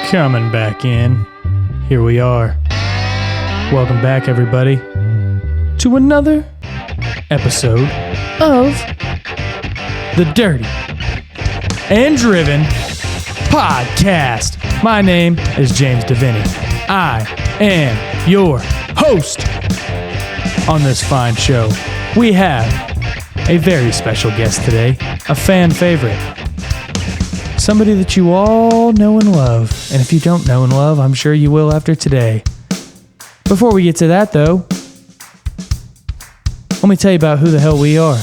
Coming back in. Here we are. Welcome back, everybody, to another episode of the Dirty and Driven Podcast. My name is James Deviney. I am your host on this fine show. We have a very special guest today, a fan favorite. Somebody that you all know and love. And if you don't know and love, I'm sure you will after today. Before we get to that, though, let me tell you about who the hell we are.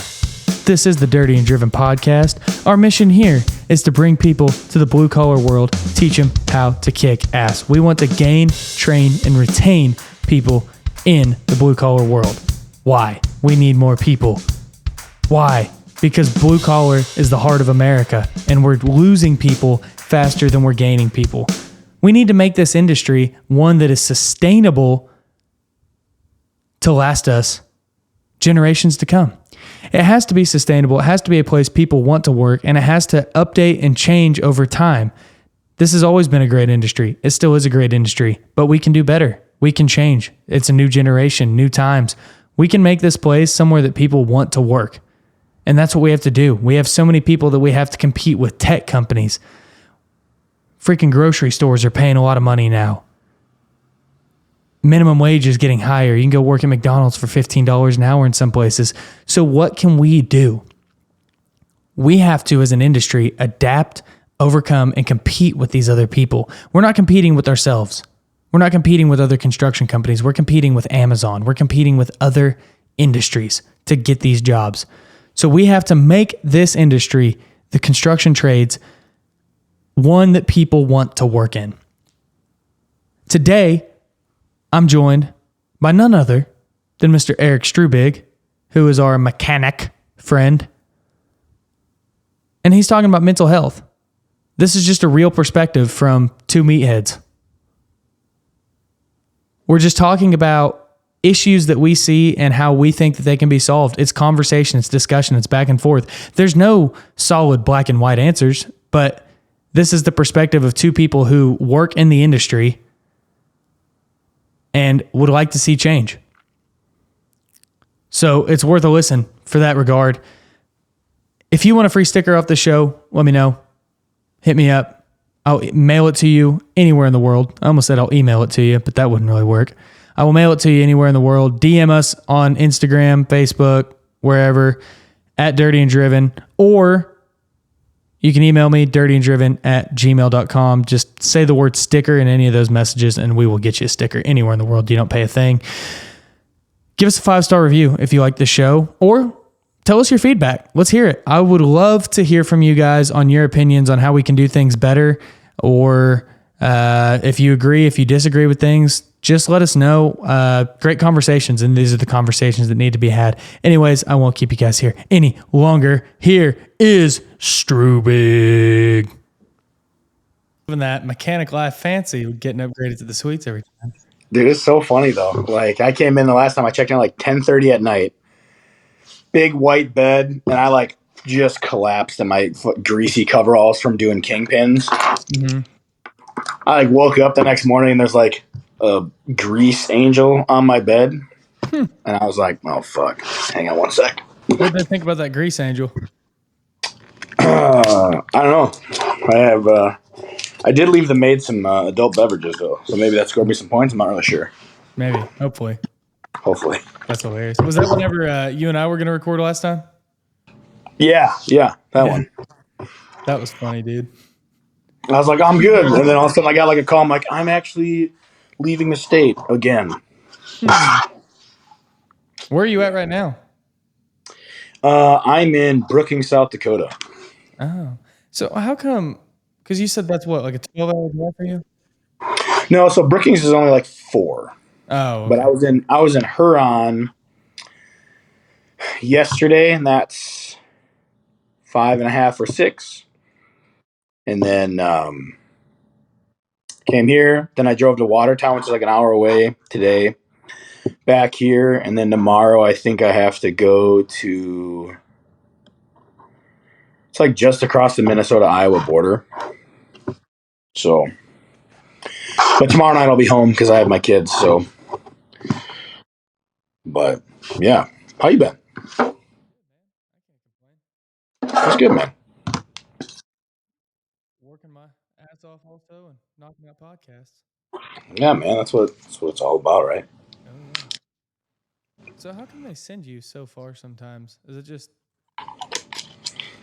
This is the Dirty and Driven Podcast. Our mission here is to bring people to the blue-collar world, teach them how to kick ass. We want to gain, train, and retain people in the blue-collar world. Why? We need more people. Why? Because blue collar is the heart of America, and we're losing people faster than we're gaining people. We need to make this industry one that is sustainable to last us generations to come. It has to be sustainable. It has to be a place people want to work, and it has to update and change over time. This has always been a great industry. It still is a great industry, but we can do better. We can change. It's a new generation, new times. We can make this place somewhere that people want to work. And that's what we have to do. We have so many people that we have to compete with. Tech companies. Freaking grocery stores are paying a lot of money now. Minimum wage is getting higher. You can go work at McDonald's for $15 an hour in some places. So what can we do? We have to, as an industry, adapt, overcome, and compete with these other people. We're not competing with ourselves. We're not competing with other construction companies. We're competing with Amazon. We're competing with other industries to get these jobs. So we have to make this industry, the construction trades, one that people want to work in. Today, I'm joined by none other than Mr. Erik Struebig, who is our mechanic friend. And he's talking about mental health. This is just a real perspective from two meatheads. We're just talking about issues that we see and how we think that they can be solved. It's conversation, it's discussion, it's back and forth. There's no solid black and white answers, but this is the perspective of two people who work in the industry and would like to see change. So it's worth a listen for that regard. If you want a free sticker off the show, let me know. Hit me up. I'll mail it to you anywhere in the world. I almost said I'll email it to you, but that wouldn't really work. I will mail it to you anywhere in the world. DM us on Instagram, Facebook, wherever, at Dirty and Driven. Or you can email me, dirtyandDriven@gmail.com. Just say the word sticker in any of those messages, and we will get you a sticker anywhere in the world. You don't pay a thing. Give us a 5-star review if you like the show, or tell us your feedback. Let's hear it. I would love to hear from you guys on your opinions on how we can do things better, or if you agree, if you disagree with things, just let us know. Great conversations, and these are the conversations that need to be had. Anyways, I won't keep you guys here any longer. Here is Struebig. Living that mechanic life fancy, getting upgraded to the suites every time. Dude, it's so funny though. Like, I came in the last time I checked in like 10:30 at night. Big white bed, and I just collapsed in my greasy coveralls from doing kingpins. Mm-hmm. I woke up the next morning and there's a grease angel on my bed. And I was like, oh, fuck. Hang on one sec. What did they think about that grease angel? I don't know. I did leave the maid some adult beverages, though. So maybe that scored me some points. I'm not really sure. Maybe. Hopefully. That's hilarious. Was that whenever you and I were going to record last time? Yeah. That one. That was funny, dude. I was like, I'm good. And then all of a sudden I got a call. I'm like, I'm actually leaving the state again. Where are you at right now? I'm in Brookings, South Dakota. Oh. So how come? Because you said that's what, a 12-hour drive for you? No, so Brookings is only 4. Oh. Okay. But I was in Huron yesterday, and that's 5.5 or 6. And then came here. Then I drove to Watertown, which is an hour away today. Back here, and then tomorrow I think I have to go to. It's just across the Minnesota-Iowa border. So But tomorrow night I'll be home because I have my kids. So, but yeah, how you been? That's good, man. Working my ass off also and knocking out podcasts. Yeah, man. That's what it's all about, right? Oh yeah. So how come they send you so far sometimes? Is it just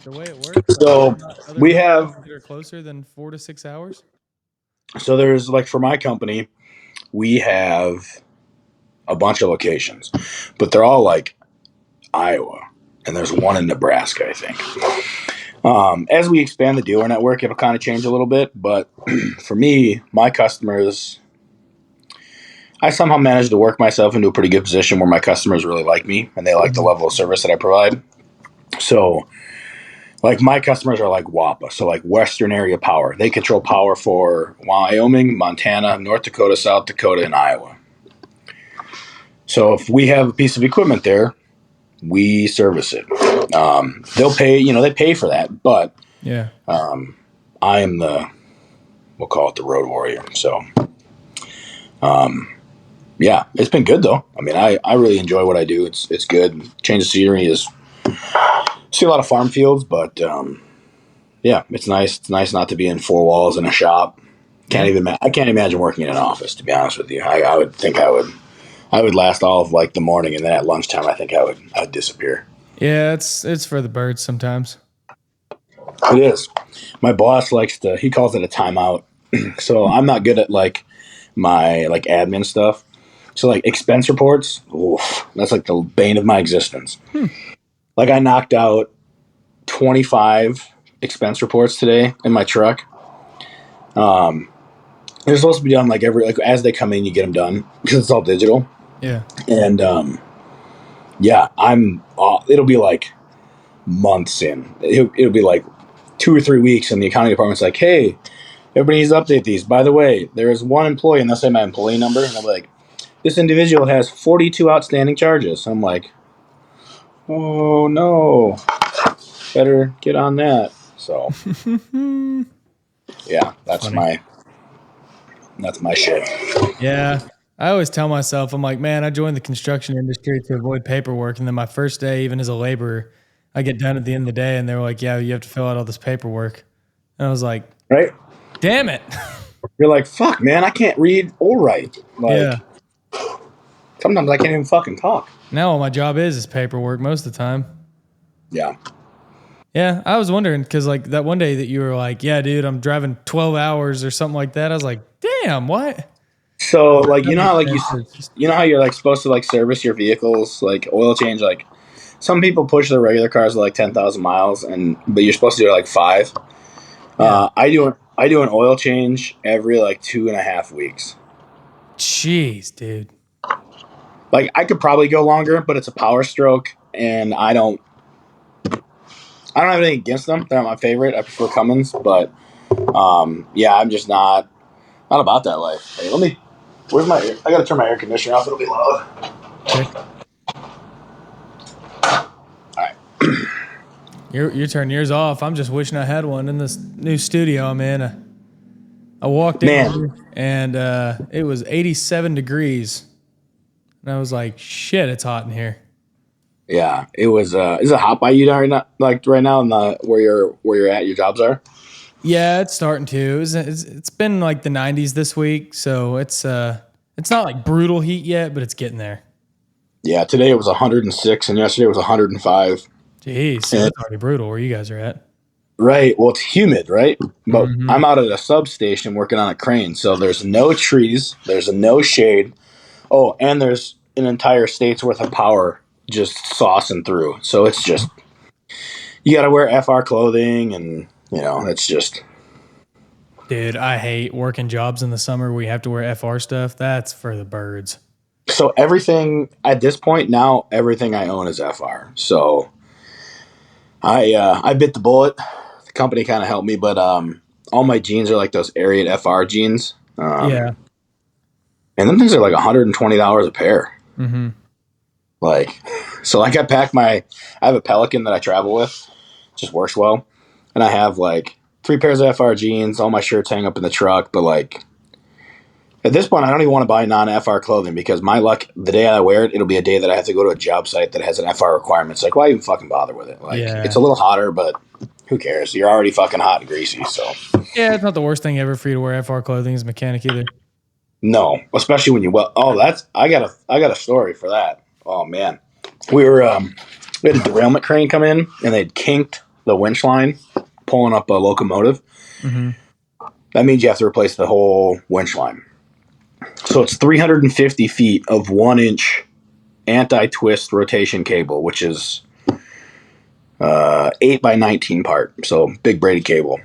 the way it works? Like So there's not other we have locations that are closer than 4 to 6 hours? there's like for my company, we have a bunch of locations, but they're all like Iowa, and there's one in Nebraska, I think. As we expand the dealer network, it'll kind of change a little bit. But for me, my customers, I somehow managed to work myself into a pretty good position where my customers really like me and they like the level of service that I provide. So, like, my customers are like WAPA, so like Western Area Power. They control power for Wyoming, Montana, North Dakota, South Dakota, and Iowa. So, if we have a piece of equipment there, we service it. They'll pay, they pay for that, but Yeah. I am we'll call it the road warrior. So, yeah, it's been good though. I mean, I really enjoy what I do. It's good. Change of scenery is see a lot of farm fields, but yeah, it's nice. It's nice not to be in four walls in a shop. Yeah. I can't imagine working in an office. To be honest with you, I would think I would last all of like the morning, and then at lunchtime, I think I would disappear. Yeah, it's for the birds sometimes. It is. My boss he calls it a timeout. So I'm not good at like my like admin stuff. So like expense reports, oof, that's like the bane of my existence. Like I knocked out 25 expense reports today in my truck. They're supposed to be done like as they come in, you get them done because it's all digital. Yeah. And yeah, it'll be like months in. It'll be like 2 or 3 weeks, and the accounting department's like, "Hey, everybody needs to update these. By the way, there is one employee, and they'll say my employee number, and I'm like, this individual has 42 outstanding charges." I'm like, "Oh no, better get on that." So yeah, Funny. that's my shit. Yeah. I always tell myself, I'm like, man, I joined the construction industry to avoid paperwork. And then my first day, even as a laborer, I get done at the end of the day and they were like, yeah, you have to fill out all this paperwork. And I was like, Right? damn it. You're like, fuck, man, I can't read or write. Yeah. Like sometimes I can't even fucking talk. Now all my job is paperwork most of the time. Yeah. Yeah. I was wondering because like that one day that you were like, yeah, dude, I'm driving 12 hours or something like that. I was like, damn, what? So like That you know how makes like sense. It's just, you know how you're like supposed to like service your vehicles, like oil change, like some people push their regular cars to like 10,000 miles, but you're supposed to do it like 5. yeah. I do an oil change every like 2.5 weeks. Jeez, dude. Like I could probably go longer, but it's a power stroke, and I don't have anything against them. They're not my favorite. I prefer Cummins, but yeah, I'm just not about that life. Hey, I gotta turn my air conditioner off. It'll be loud. Okay. All right. You're turning yours off. I'm just wishing I had one in this new studio I'm in. I walked in Man, here and it was 87 degrees. And I was like, shit, it's hot in here. yeah, it was. Is it hot by you right now? Like right now, in the where you're at, your jobs are. Yeah, it's starting to. It's been like the 90s this week, so it's not like brutal heat yet, but it's getting there. Yeah, today it was 106, and yesterday was 105. Jeez, so And that's already brutal where you guys are at. right, well, it's humid, right? But Mm-hmm. I'm out at a substation working on a crane, so there's no trees, there's no shade. Oh, and there's an entire state's worth of power just saucing through. So it's just you got to wear FR clothing, and it's just Dude, I hate working jobs in the summer where you have to wear FR stuff. That's for the birds. so everything at this point now. Everything I own is FR. So I bit the bullet. The company kind of helped me, but all my jeans are like those Ariat FR jeans. Yeah. And them things are like $120 a pair. Mm-hmm. Like, so like I have a Pelican that I travel with, just works well, and I have like 3 pairs of FR jeans. All my shirts hang up in the truck, but like, At this point, I don't even want to buy non-FR clothing because my luck, the day I wear it, it'll be a day that I have to go to a job site that has an FR requirement. It's like, why even fucking bother with it? Like, it's a little hotter, but who cares? You're already fucking hot and greasy, so. Yeah, it's not the worst thing ever for you to wear FR clothing as a mechanic either. No, especially when you I got a story for that. Oh man, we had a derailment crane come in and they'd kinked the winch line pulling up a locomotive. Mm-hmm. That means you have to replace the whole winch line. So it's 350 feet of 1-inch anti-twist rotation cable, which is 8 by 19 part, so big braided cable.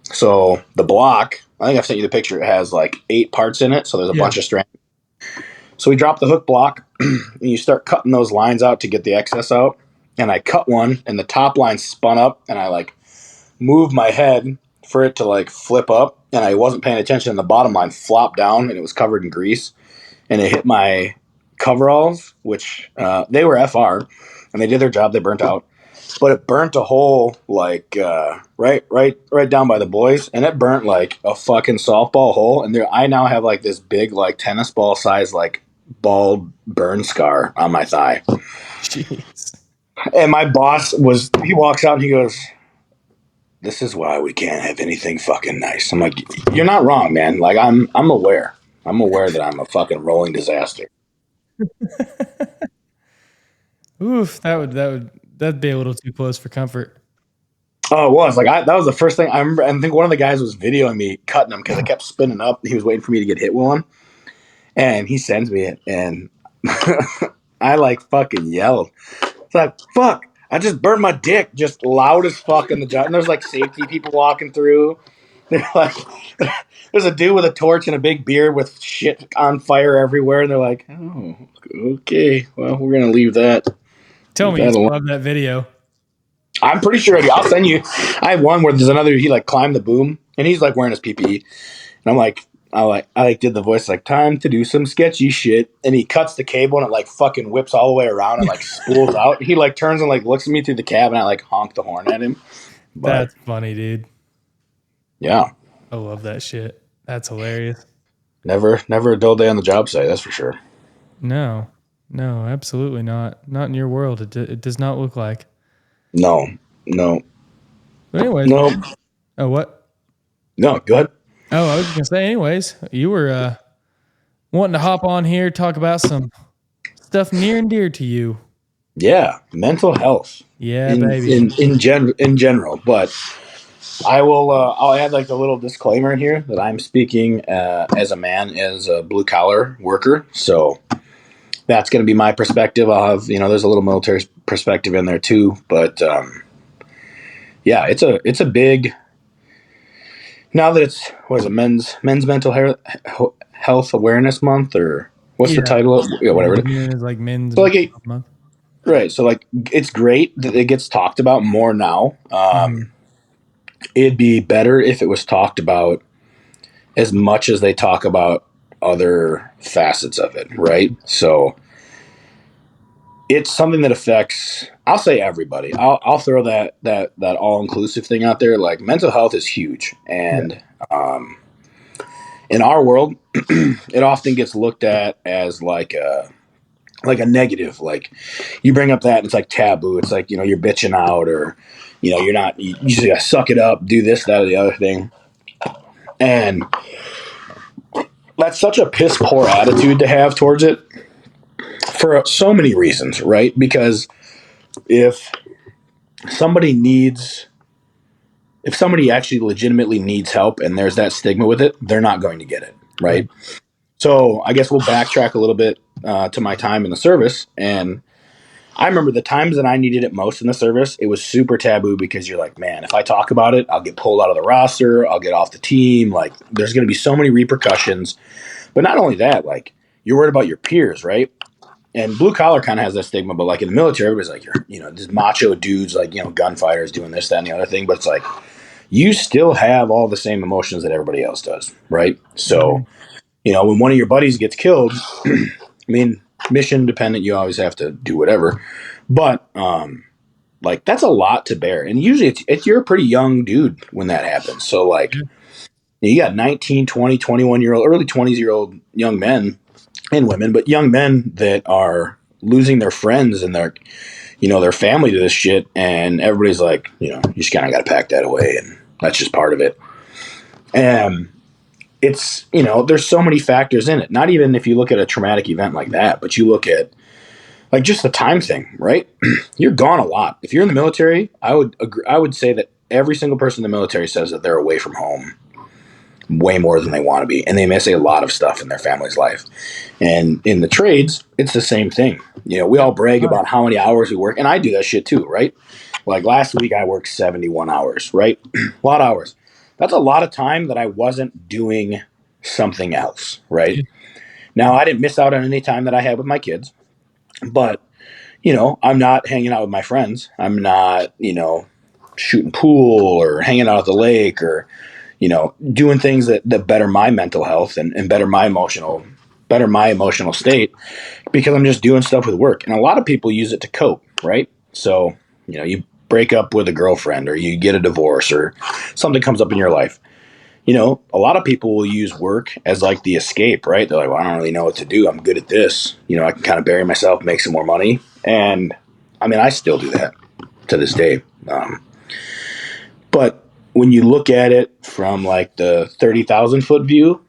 So the block, I think I've sent you the picture. It has like 8 parts in it, so there's a bunch of strands. So we drop the hook block, and you start cutting those lines out to get the excess out. And I cut one, and the top line spun up, and I like moved my head for it to like flip up, and I wasn't paying attention. And the bottom line flopped down, and it was covered in grease, and it hit my coveralls, which they were FR, and they did their job. They burnt out, but it burnt a hole like right down by the boys, and it burnt like a fucking softball hole. And there, I now have like this big like tennis ball size like bald burn scar on my thigh. Jeez. And my boss he walks out and he goes, "This is why we can't have anything fucking nice." I'm like, "You're not wrong, man. Like I'm aware. I'm aware that I'm a fucking rolling disaster." Oof, that'd be a little too close for comfort. Oh, it was like that was the first thing I remember. And I think one of the guys was videoing me cutting him because I kept spinning up. He was waiting for me to get hit with one, and he sends me it, and I like fucking yelled. It's like, "Fuck! I just burned my dick," just loud as fuck in the job. And there's like safety people walking through. They're like, there's a dude with a torch and a big beard with shit on fire everywhere, and they're like, "Oh, okay. Well, we're gonna leave that." Tell me you still have that video. I'm pretty sure I'll send you. I have one where there's another. He like climbed the boom and he's like wearing his PPE, and I'm like, I did the voice like time to do some sketchy shit, and he cuts the cable and it like fucking whips all the way around and like spools out. He like turns and like looks at me through the cab, and I like honk the horn at him. But, that's funny, dude. Yeah, I love that shit. That's hilarious. Never a dull day on the job site. That's for sure. No, absolutely not. Not in your world. It does not look like. No. But anyways. No. Oh, what? No, go ahead. Oh, I was going to say, anyways, you were wanting to hop on here, talk about some stuff near and dear to you. Yeah, mental health. Yeah, baby. In general, but I will. I'll add like the little disclaimer here that I'm speaking as a man, as a blue collar worker. So that's going to be my perspective. I'll have there's a little military perspective in there too, but yeah, it's a big. Now that it's men's mental health awareness month, or what's the title of whatever it is. It's like men's so like month. Right. So like it's great that it gets talked about more now. It'd be better if it was talked about as much as they talk about other facets of it, right? So it's something that affects, I'll say everybody. I'll throw that all-inclusive thing out there. Like mental health is huge. And in our world, it often gets looked at as like a negative. Like you bring up that and it's like taboo. It's like, you're bitching out, or, you're not, you just gotta suck it up, do this, that, or the other thing. And that's such a piss poor attitude to have towards it for so many reasons, right? Because if somebody actually legitimately needs help and there's that stigma with it, they're not going to get it, right? So I guess we'll backtrack a little bit to my time in the service. And I remember the times that I needed it most in the service, it was super taboo because you're like, man, if I talk about it, I'll get pulled out of the roster, I'll get off the team. Like there's going to be so many repercussions. But not only that, like you're worried about your peers, right? And blue collar kind of has that stigma, but like in the military, everybody's like, these macho dudes, like, gunfighters doing this, that, and the other thing. But it's like, you still have all the same emotions that everybody else does, right? So, when one of your buddies gets killed, I mean, mission dependent, you always have to do whatever. But, like, that's a lot to bear. And usually you're a pretty young dude when that happens. So, like, You got 19, 20, 21-year-old, early 20s-year-old young men and women, but young men that are losing their friends and their family to this shit. And everybody's like, you just kind of got to pack that away. And that's just part of it. And it's, there's so many factors in it. Not even if you look at a traumatic event like that, but you look at like just the time thing, right? You're gone a lot. If you're in the military, I would say that every single person in the military says that they're away from home way more than they want to be, and they miss a lot of stuff in their family's life. And in the trades, it's the same thing. We all brag about how many hours we work, and I do that shit too, right? Like last week, I worked 71 hours, right? A lot of hours. That's a lot of time that I wasn't doing something else, right? Now, I didn't miss out on any time that I had with my kids, but, I'm not hanging out with my friends. I'm not, shooting pool or hanging out at the lake or, doing things that better my mental health and better my emotional state, because I'm just doing stuff with work. And a lot of people use it to cope, right? So, you break up with a girlfriend or you get a divorce or something comes up in your life. A lot of people will use work as like the escape, right? They're like, well, I don't really know what to do. I'm good at this. I can kind of bury myself, make some more money. And I mean, I still do that to this day. But when you look at it from like the 30,000 foot view,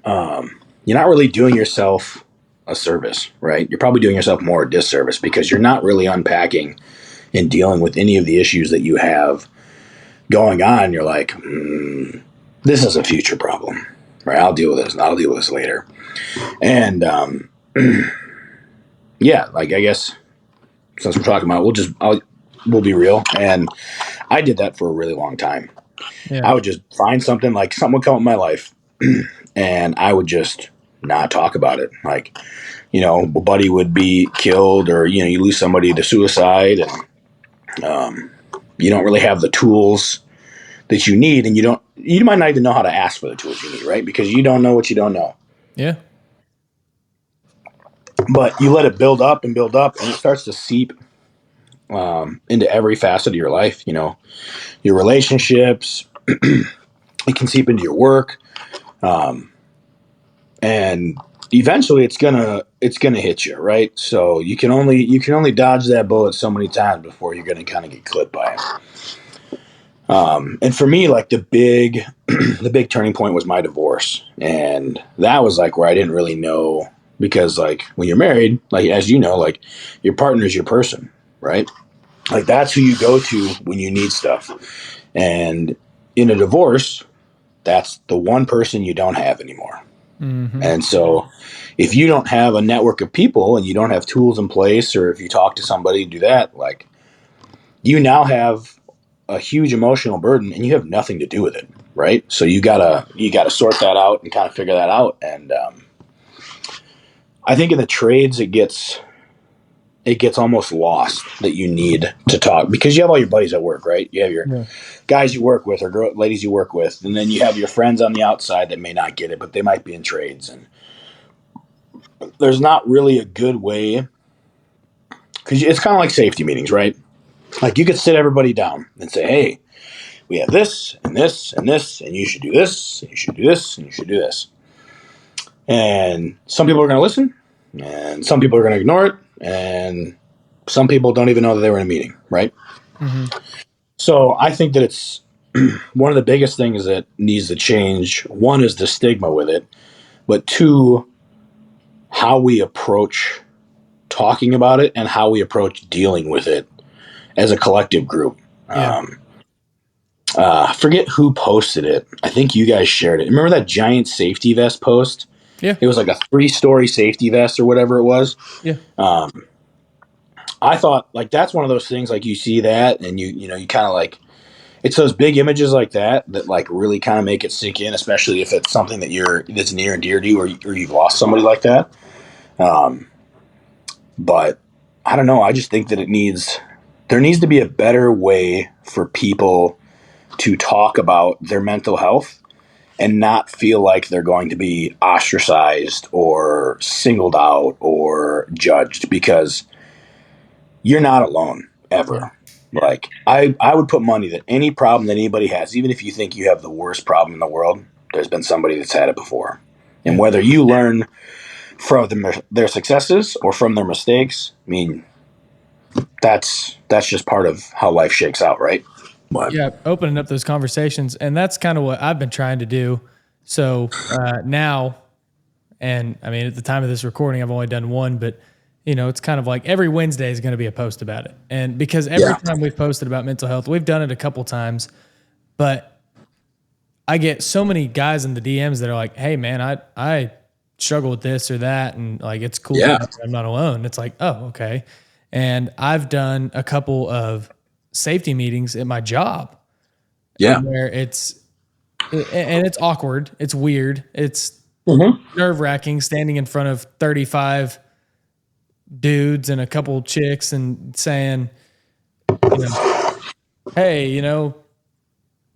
you're not really doing yourself a service, right? You're probably doing yourself more a disservice because you're not really unpacking and dealing with any of the issues that you have going on. You're like, this is a future problem, right? I'll deal with this. I'll deal with this later. And yeah, like I guess since we're talking about, we'll be real. And I did that for a really long time. Yeah. I would just find something would come up in my life and I would just not talk about it. Like, a buddy would be killed or, you lose somebody to suicide and you don't really have the tools that you need, and you might not even know how to ask for the tools you need, right? Because you don't know what you don't know. Yeah. But you let it build up, and it starts to seep into every facet of your life. Your relationships, it can seep into your work, and eventually it's gonna hit you, right? So you can only dodge that bullet so many times before you're gonna kind of get clipped by it. And for me, like the big turning point was my divorce. And that was like where I didn't really know, because like when you're married, like, as you know, like your partner is your person, right? Like that's who you go to when you need stuff. And in a divorce, that's the one person you don't have anymore. Mm-hmm. And so if you don't have a network of people and you don't have tools in place, or if you talk to somebody and do that, like you now have a huge emotional burden and you have nothing to do with it, right? So you gotta sort that out and kind of figure that out. And I think in the trades it gets almost lost that you need to talk, because you have all your buddies at work, right? You have your guys you work with or ladies you work with, and then you have your friends on the outside that may not get it, but they might be in trades. And there's not really a good way, because it's kind of like safety meetings, right? Like you could sit everybody down and say, hey, we have this and this and this, and you should do this, and you should do this, and you should do this. And some people are going to listen, and some people are going to ignore it, and some people don't even know that they were in a meeting, right? Mm-hmm. So I think that it's one of the biggest things that needs to change. One is the stigma with it, but two, how we approach talking about it and how we approach dealing with it as a collective group. Yeah. Forget who posted it. I think you guys shared it. Remember that giant safety vest post? Yeah. It was like a 3-story safety vest or whatever it was. Yeah. I thought like that's one of those things, like you see that and you kind of like, it's those big images like that like really kind of make it sink in, especially if it's something that's near and dear to you, or you've lost somebody like that. But I don't know. I just think that there needs to be a better way for people to talk about their mental health and not feel like they're going to be ostracized or singled out or judged, because you're not alone ever. Like I would put money that any problem that anybody has, even if you think you have the worst problem in the world, there's been somebody that's had it before. And Yeah. whether you learn from their successes or from their mistakes, I mean, that's just part of how life shakes out, right? But Yeah, opening up those conversations, and that's kind of what I've been trying to do. So now, and I mean, at the time of this recording, I've only done one, but it's kind of like every Wednesday is going to be a post about it, and because every yeah, time we've posted about mental health, we've done it a couple times, but I get so many guys in the DMs that are like, "Hey, man, I struggle with this or that," and like it's cool to yeah, know that I'm not alone. It's like, oh, okay, and I've done a couple of safety meetings at my job yeah. where it's awkward, it's weird, it's Mm-hmm. nerve wracking standing in front of 35 dudes and a couple chicks and saying, you know, hey,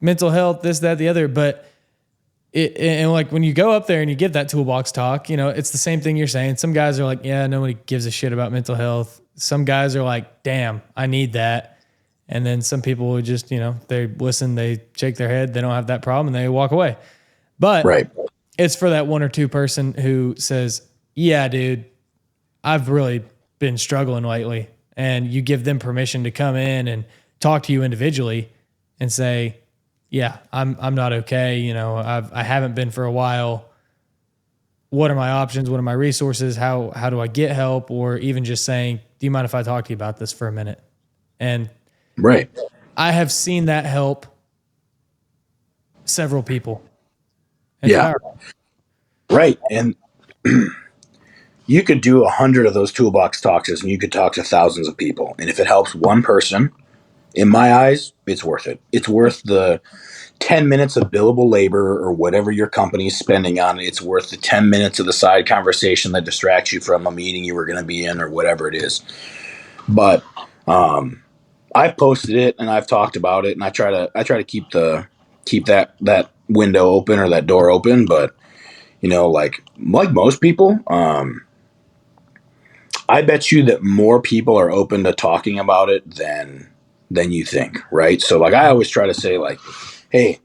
mental health, this, that, the other. But and like when you go up there and you give that toolbox talk, it's the same thing you're saying. Some guys are like, yeah, nobody gives a shit about mental health. Some guys are like, damn, I need that. And then some people would just, they listen, they shake their head, they don't have that problem, and they walk away. But Right. it's for that one or two person who says, yeah, dude, I've really been struggling lately. And you give them permission to come in and talk to you individually and say, yeah, I'm not okay. I haven't been for a while. What are my options? What are my resources? How do I get help? Or even just saying, do you mind if I talk to you about this for a minute? And Right. I have seen that help several people. It's Yeah. powerful. Right. And you could do 100 of those toolbox talks and you could talk to thousands of people. And if it helps one person, in my eyes, it's worth it. It's worth the 10 minutes of billable labor or whatever your company's spending on it. It's worth the 10 minutes of the side conversation that distracts you from a meeting you were going to be in or whatever it is. But I've posted it and I've talked about it, and I try to keep that window open or that door open. But like most people, I bet you that more people are open to talking about it than you think, right? So like I always try to say like, hey,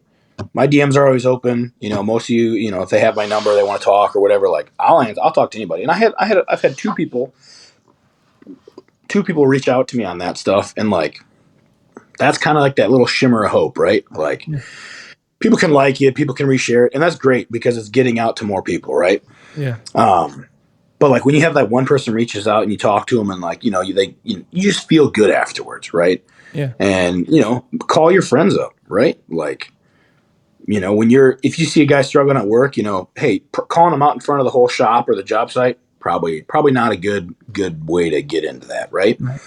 my DMs are always open. Most of you, if they have my number, they want to talk or whatever. Like I'll talk to anybody. And I've had two people reach out to me on that stuff, and like that's kind of like that little shimmer of hope, right? Like Yeah. people can like it, people can reshare it, and that's great because it's getting out to more people, right? Yeah. But like when you have that one person reaches out and you talk to them, and like you just feel good afterwards, right? Yeah. And call your friends up, right? Like if you see a guy struggling at work, hey, calling him out in front of the whole shop or the job site, probably not a good way to get into that, right? Right.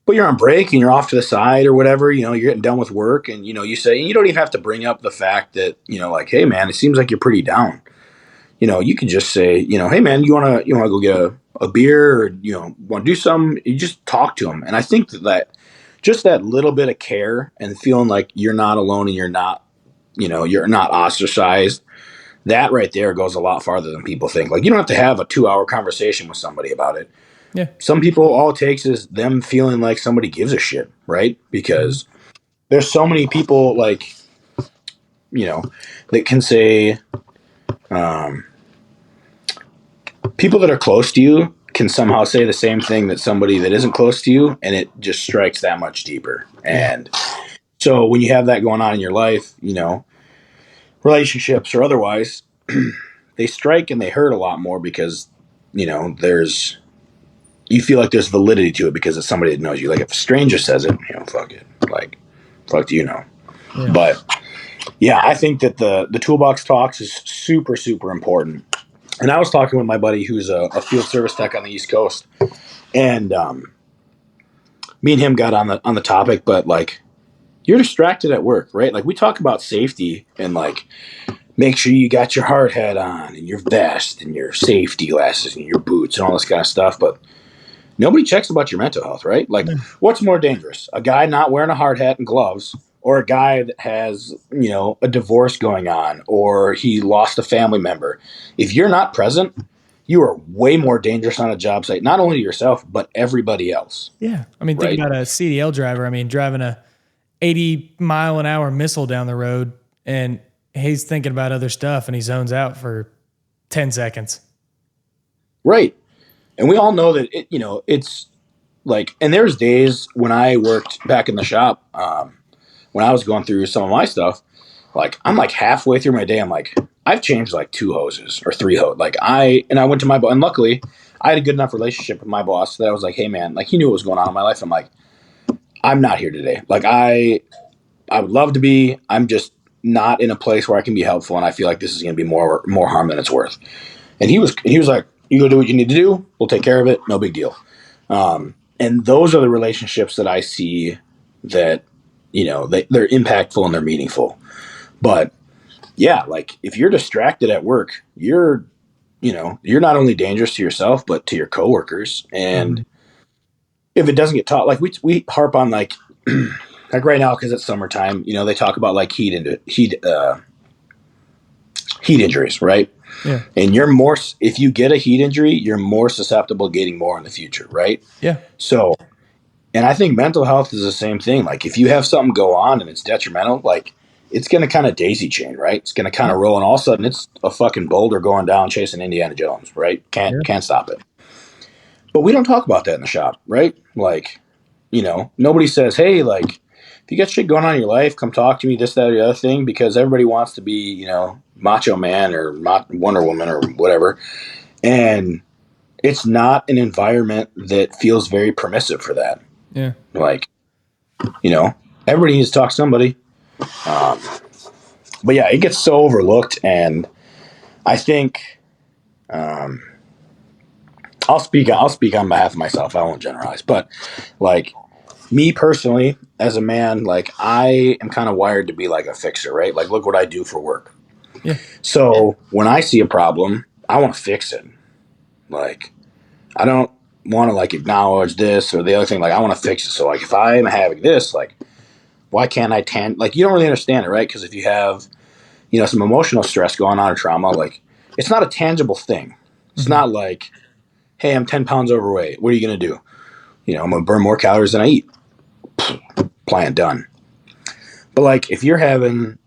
But you're on break and you're off to the side or whatever, you're getting done with work, and you say, and you don't even have to bring up the fact that like, hey man, it seems like you're pretty down. You can just say, hey man, you wanna go get a beer, or want to do something. You just talk to them, and I think that just that little bit of care and feeling like you're not alone and you're not ostracized. That right there goes a lot farther than people think. Like you don't have to have a 2-hour conversation with somebody about it. Yeah. Some people, all it takes is them feeling like somebody gives a shit, right? Because there's so many people like that can say, people that are close to you can somehow say the same thing that somebody that isn't close to you, and it just strikes that much deeper. Yeah. And so when you have that going on in your life, relationships or otherwise, they strike and they hurt a lot more because there's you feel like there's validity to it because it's somebody that knows you. Like if a stranger says it, fuck it, like fuck do you know. Yeah. But yeah, I think that the toolbox talks is super super important. And I was talking with my buddy who's a field service tech on the East Coast, and me and him got on the topic. But like, you're distracted at work, right? Like we talk about safety and like make sure you got your hard hat on and your vest and your safety glasses and your boots and all this kind of stuff. But nobody checks about your mental health, right? Like, what's more dangerous? A guy not wearing a hard hat and gloves, or a guy that has, a divorce going on, or he lost a family member. If you're not present, you are way more dangerous on a job site, not only to yourself, but everybody else. Yeah. I mean, think Right? about a CDL driver. I mean, driving a 80-mile-an-hour missile down the road, and he's thinking about other stuff, and he zones out for 10 seconds. Right. And we all know that it's like, and there's days when I worked back in the shop, when I was going through some of my stuff, like I'm like halfway through my day, I'm like, I've changed like 2 hoses or 3 hoses. Like I went to my boss, and luckily I had a good enough relationship with my boss that I was like, hey man, like he knew what was going on in my life. I'm like, I'm not here today. Like I would love to be, I'm just not in a place where I can be helpful. And I feel like this is going to be more harm than it's worth. And he was like, you go do what you need to do. We'll take care of it. No big deal. And those are the relationships that I see that, they're impactful and they're meaningful. But yeah, like if you're distracted at work, you're not only dangerous to yourself, but to your coworkers. And if it doesn't get taught, like we harp on like right now, cause it's summertime, they talk about like heat injuries, right? Yeah. And if you get a heat injury, you're more susceptible to getting more in the future, right? Yeah. So, and I think mental health is the same thing. Like if you have something go on and it's detrimental, like it's going to kind of daisy chain, right? It's going to kind of roll, and all of a sudden it's a fucking boulder going down chasing Indiana Jones, right? Can't stop it. But we don't talk about that in the shop, right? Like, nobody says, hey, like if you got shit going on in your life, come talk to me, this, that, or the other thing, because everybody wants to be, Macho Man or Wonder Woman or whatever. And it's not an environment that feels very permissive for that. Yeah. Like, everybody needs to talk to somebody. But yeah, it gets so overlooked. And I think, I'll speak on behalf of myself. I won't generalize, but like me personally, as a man, like I am kind of wired to be like a fixer, right? Like, look what I do for work. Yeah. So when I see a problem, I want to fix it. Like, I don't want to like acknowledge this or the other thing. Like, I want to fix it. So like, if I'm having this, like, why can't I like, you don't really understand it, right? Because if you have, some emotional stress going on or trauma, like it's not a tangible thing. It's not like, hey, I'm 10 pounds overweight. What are you going to do? I'm going to burn more calories than I eat. Plan done. But like, if you're having,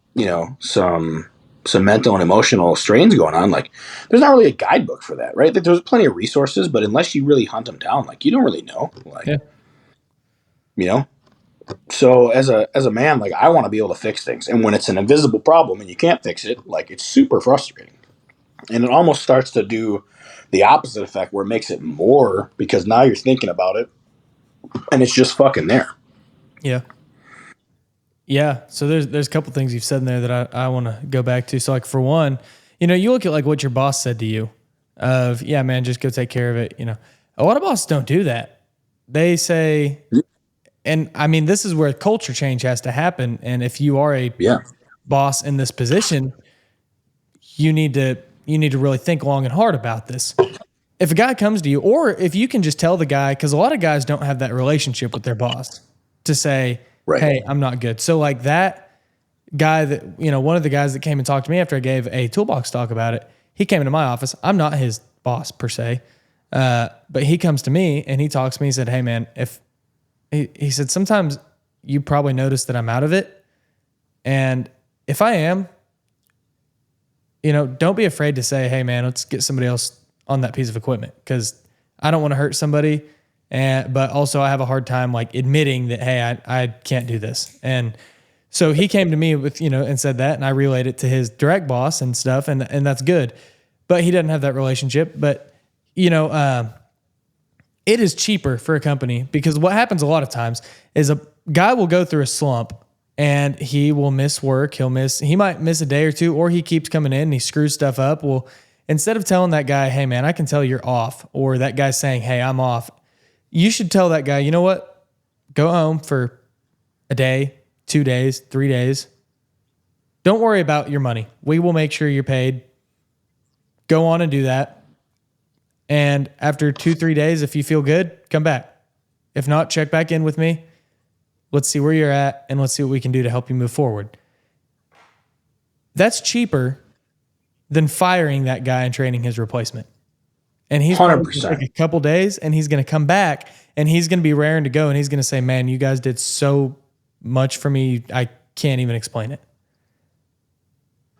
some mental and emotional strains going on, like there's not really a guidebook for that, right? There's plenty of resources, but unless you really hunt them down, like you don't really know. Like, so as a man, like I want to be able to fix things. And when it's an invisible problem and you can't fix it, like it's super frustrating. And it almost starts to do the opposite effect where it makes it more, because now you're thinking about it and it's just fucking there. Yeah. Yeah. So there's a couple things you've said in there that I want to go back to. So like for one, you look at like what your boss said to you of, yeah, man, just go take care of it. A lot of bosses don't do that. They say, and I mean, this is where culture change has to happen. And if you are a boss in this position, you need to really think long and hard about this. If a guy comes to you, or if you can just tell the guy, because a lot of guys don't have that relationship with their boss to say, hey, I'm not good. So like that guy that, one of the guys that came and talked to me after I gave a toolbox talk about it, he came into my office. I'm not his boss per se. But he comes to me and he talks to me. He said, hey man, he said, sometimes you probably notice that I'm out of it. And if I am, don't be afraid to say, hey man, let's get somebody else on that piece of equipment, because I don't want to hurt somebody. But also I have a hard time like admitting that, hey, I can't do this. And so he came to me with, and said that, and I relayed it to his direct boss and stuff. And that's good, but he doesn't have that relationship. But, it is cheaper for a company, because what happens a lot of times is a guy will go through a slump and he will miss work. He might miss a day or two, or he keeps coming in and he screws stuff up. Well, instead of telling that guy, hey man, I can tell you're off, or that guy saying, hey, I'm off, you should tell that guy, you know what? Go home for a day, 2 days, 3 days. Don't worry about your money. We will make sure you're paid. Go on and do that. And after 2-3 days, if you feel good, come back. If not, check back in with me. Let's see where you're at, and let's see what we can do to help you move forward. That's cheaper than firing that guy and training his replacement. And he's probably going to 100%. take a couple days, and he's going to come back, and he's going to be raring to go, and he's going to say, man, you guys did so much for me, I can't even explain it.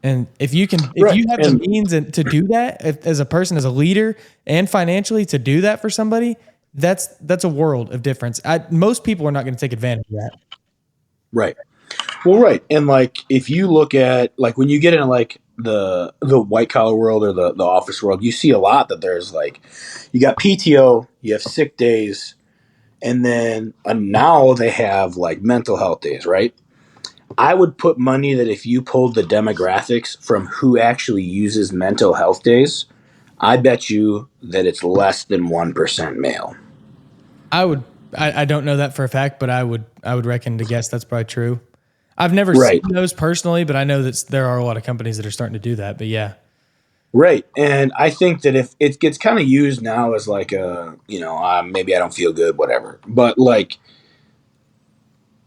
And if you have the means to do that as a person, as a leader, and financially to do that for somebody, that's a world of difference. Most people are not going to take advantage of that. Right. Well, right. And like, if you look at like when you get into like the white collar world or the office world, you see a lot that there's like, you got PTO, you have sick days, and then now they have like mental health days, right? I would put money that if you pulled the demographics from who actually uses mental health days, I bet you that it's less than 1% male. I don't know that for a fact, but I would reckon to guess that's probably true. I've never Right. seen those personally, but I know that there are a lot of companies that are starting to do that. But yeah. Right. And I think that if it gets kind of used now as like a, maybe I don't feel good, whatever. But like,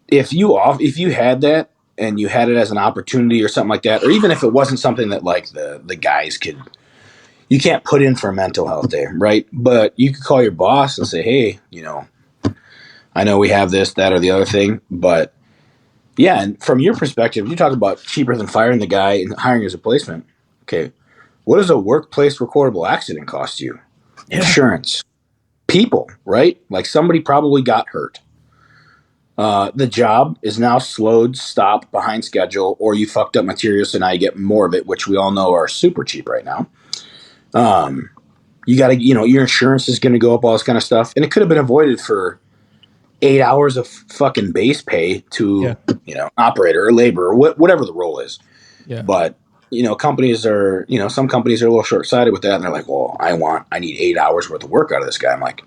if you had that and you had it as an opportunity or something like that, or even if it wasn't something that like the guys could, you can't put in for a mental health day, right? But you could call your boss and say, hey, I know we have this, that, or the other thing, but yeah, and from your perspective, you talk about cheaper than firing the guy and hiring his replacement. Okay, what does a workplace recordable accident cost you? Yeah. Insurance, people, right? Like somebody probably got hurt. The job is now slowed, stopped, behind schedule, or you fucked up materials, so now you get more of it, which we all know are super cheap right now. You got to, your insurance is going to go up, all this kind of stuff, and it could have been avoided for 8 hours of fucking base pay to, operator or labor or whatever the role is. Yeah. But, companies are, some companies are a little short-sighted with that. And they're like, well, I need 8 hours worth of work out of this guy. I'm like,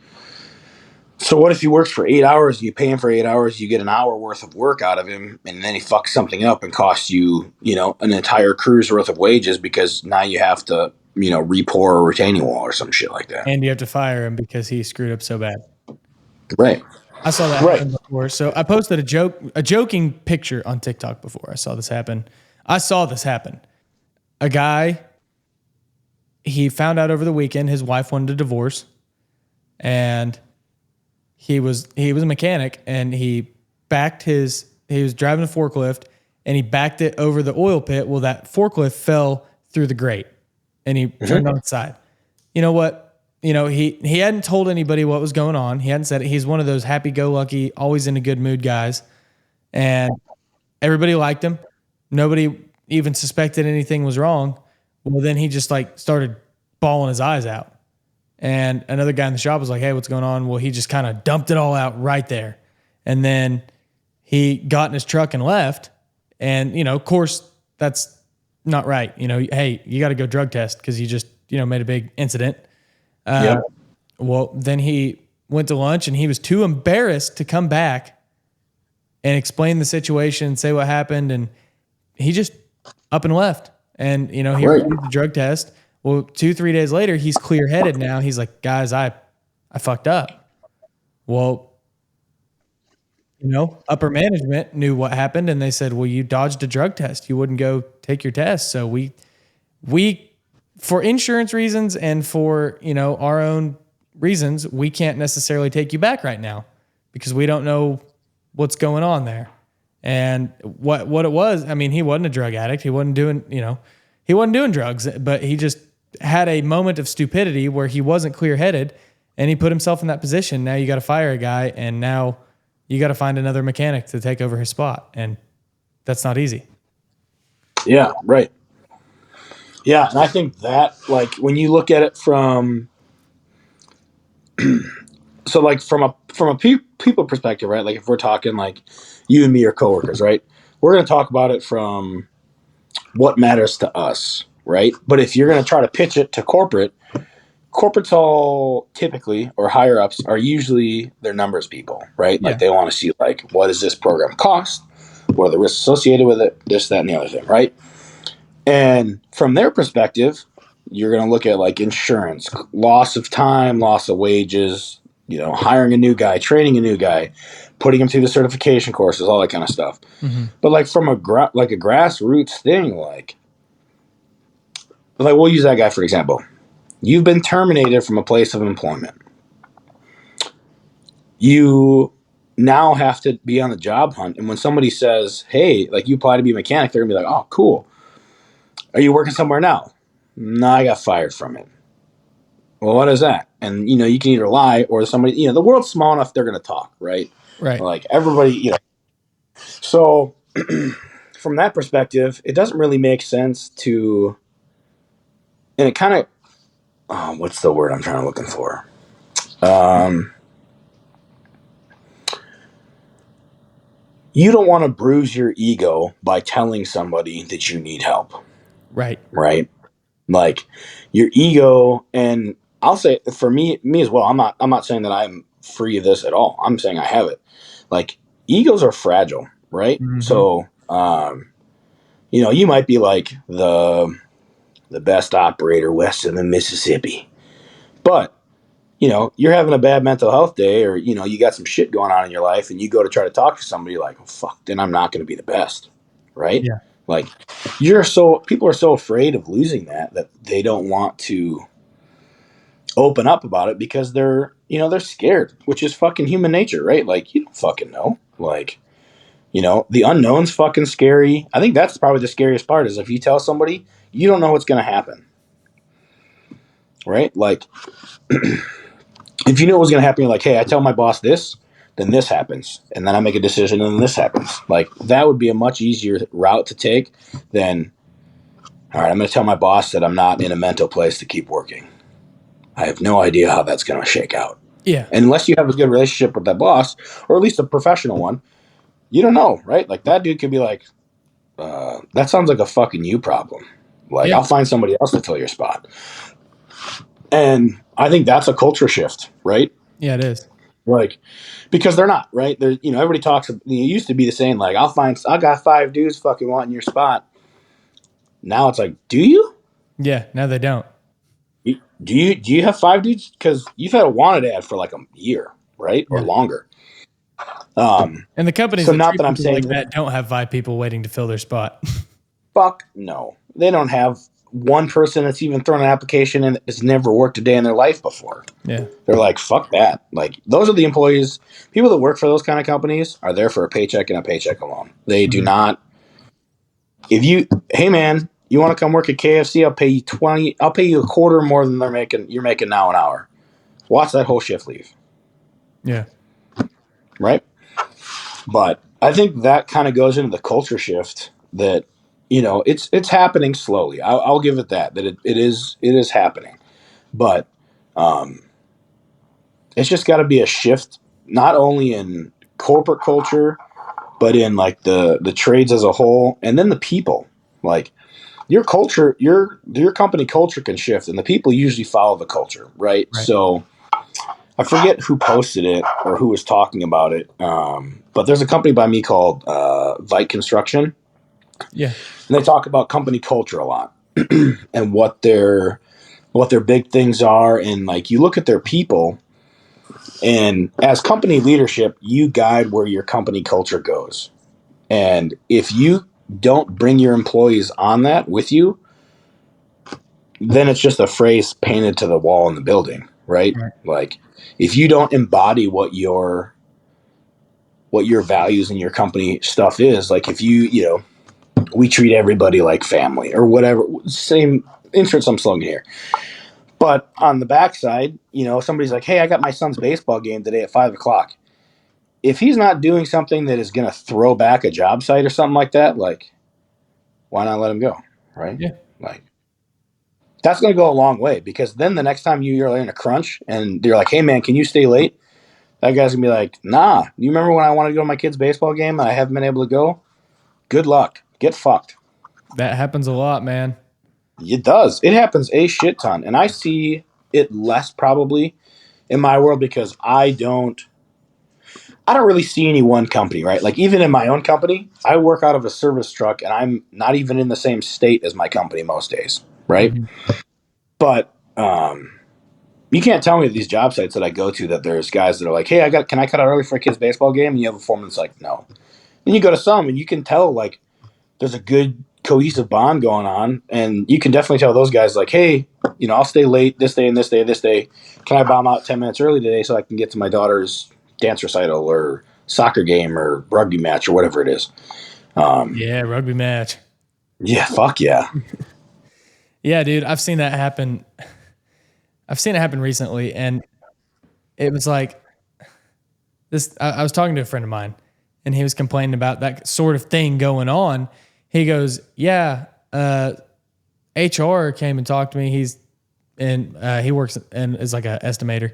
so what if he works for 8 hours, you pay him for 8 hours, you get an hour worth of work out of him, and then he fucks something up and costs you, an entire crew's worth of wages because now you have to, re-pour a retaining wall or some shit like that. And you have to fire him because he screwed up so bad. Right. I saw that happen before. So I posted a joking picture on TikTok before I saw this happen. A guy, he found out over the weekend his wife wanted a divorce, and he was a mechanic, and he was driving a forklift, and he backed it over the oil pit. Well, that forklift fell through the grate, and he turned on its side. You know what? He hadn't told anybody what was going on. He hadn't said it. He's one of those happy-go-lucky, always in a good mood guys. And everybody liked him. Nobody even suspected anything was wrong. Well, then he just like started bawling his eyes out. And another guy in the shop was like, hey, what's going on? Well, he just kind of dumped it all out right there. And then he got in his truck and left. And, of course, that's not right. Hey, you got to go drug test because you just, made a big incident. Well, then he went to lunch and he was too embarrassed to come back and explain the situation, say what happened. And he just up and left. And, he refused the drug test. Well, 2-3 days later, he's clear headed now. He's like, guys, I fucked up. Well, upper management knew what happened. And they said, well, you dodged a drug test. You wouldn't go take your test. So we, for insurance reasons and for, our own reasons, we can't necessarily take you back right now because we don't know what's going on there. And what it was, I mean, he wasn't a drug addict. He wasn't doing drugs, but he just had a moment of stupidity where he wasn't clear-headed and he put himself in that position. Now you got to fire a guy and now you got to find another mechanic to take over his spot. And that's not easy. Yeah. Right. Yeah, and I think that, like, when you look at it from, so like from a people perspective, right? Like if we're talking like you and me are coworkers, right? We're going to talk about it from what matters to us, right? But if you're going to try to pitch it to corporate's all typically, or higher ups are usually their numbers people, right? Yeah. Like they want to see like, what does this program cost? What are the risks associated with it? This, that, and the other thing, right? And from their perspective, you're going to look at like insurance, loss of time, loss of wages, hiring a new guy, training a new guy, putting him through the certification courses, all that kind of stuff. Mm-hmm. But like from a grassroots thing, like we'll use that guy for example. You've been terminated from a place of employment. You now have to be on the job hunt. And when somebody says, hey, like you apply to be a mechanic, they're going to be like, oh, cool. Are you working somewhere now? No, I got fired from it. Well, what is that? And, you can either lie or somebody, the world's small enough, they're going to talk, right? Right. Like everybody, So from that perspective, it doesn't really make sense to, and it kind of, what's the word I'm trying to looking for? You don't want to bruise your ego by telling somebody that you need help. Right. Right. Like your ego, and I'll say for me as well, I'm not saying that I'm free of this at all. I'm saying I have it. Like egos are fragile, right? Mm-hmm. So, you might be like the best operator west of the Mississippi, but you're having a bad mental health day, or you got some shit going on in your life, and you go to try to talk to somebody, like, oh fuck, then I'm not going to be the best, right? Yeah. Like people are so afraid of losing that they don't want to open up about it because they're scared, which is fucking human nature, right? Like you don't fucking know, like the unknown's fucking scary. I think that's probably the scariest part is if you tell somebody you don't know what's going to happen, right? Like if you know what's going to happen, you're like, hey, I tell my boss this, then this happens, and then I make a decision, and then this happens. Like that would be a much easier route to take than, all right, I'm going to tell my boss that I'm not in a mental place to keep working. I have no idea how that's going to shake out. Yeah. And unless you have a good relationship with that boss, or at least a professional one, you don't know, right? Like that dude could be like, that sounds like a fucking you problem. Like I'll find somebody else to fill your spot. And I think that's a culture shift, right? Yeah, it is. Like, because they're not, right? They're, everybody talks, it used to be the same, like, I got 5 dudes fucking wanting your spot. Now it's like, do you? Yeah, no, they don't. Do you have 5 dudes? Because you've had a wanted ad for like a year, right? Or longer. And the companies so that not treat that I'm people saying like that don't have 5 people waiting to fill their spot. Fuck no. They don't have one person that's even thrown an application and has never worked a day in their life before. Yeah. They're like, fuck that. Like, those are the employees. People that work for those kind of companies are there for a paycheck and a paycheck alone. They do not. Hey man, you want to come work at KFC? I'll pay you I'll pay you a quarter more than you're making now an hour. Watch that whole shift leave. Yeah. Right? But I think that kind of goes into the culture shift that, it's happening slowly. I'll give it that it is happening. But it's just got to be a shift, not only in corporate culture, but in like the trades as a whole, and then the people. Like your culture, your company culture can shift, and the people usually follow the culture, right? So I forget who posted it or who was talking about it, but there's a company by me called Vite Construction. Yeah. And they talk about company culture a lot and what their big things are. And like, you look at their people, and as company leadership, you guide where your company culture goes. And if you don't bring your employees on that with you, then it's just a phrase painted to the wall in the building, right? Like if you don't embody what your values and your company stuff is, like if we treat everybody like family or whatever, same insert some slogan here. But on the backside, somebody's like, hey, I got my son's baseball game today at 5:00. If he's not doing something that is going to throw back a job site or something like that, like, why not let him go? Right? Yeah. Like, that's going to go a long way, because then the next time you're in a crunch and you're like, hey man, can you stay late? That guy's going to be like, nah, you remember when I wanted to go to my kid's baseball game and I haven't been able to go? Good luck. Get fucked. That happens a lot, man. It does. It happens a shit ton. And I see it less probably in my world because I don't really see any one company, right? Like even in my own company, I work out of a service truck and I'm not even in the same state as my company most days, right? Mm-hmm. But you can't tell me at these job sites that I go to that there's guys that are like, hey, can I cut out early for a kid's baseball game? And you have a foreman that's like, no. Then you go to some and you can tell like there's a good cohesive bond going on, and you can definitely tell those guys like, hey, I'll stay late this day and this day, this day. Can I bomb out 10 minutes early today so I can get to my daughter's dance recital or soccer game or rugby match or whatever it is? Yeah, rugby match. Yeah, fuck yeah. Yeah, dude, I've seen that happen. I've seen it happen recently, and it was like this. I was talking to a friend of mine, and he was complaining about that sort of thing going on. He goes, "Yeah, HR came and talked to me. He works and is like an estimator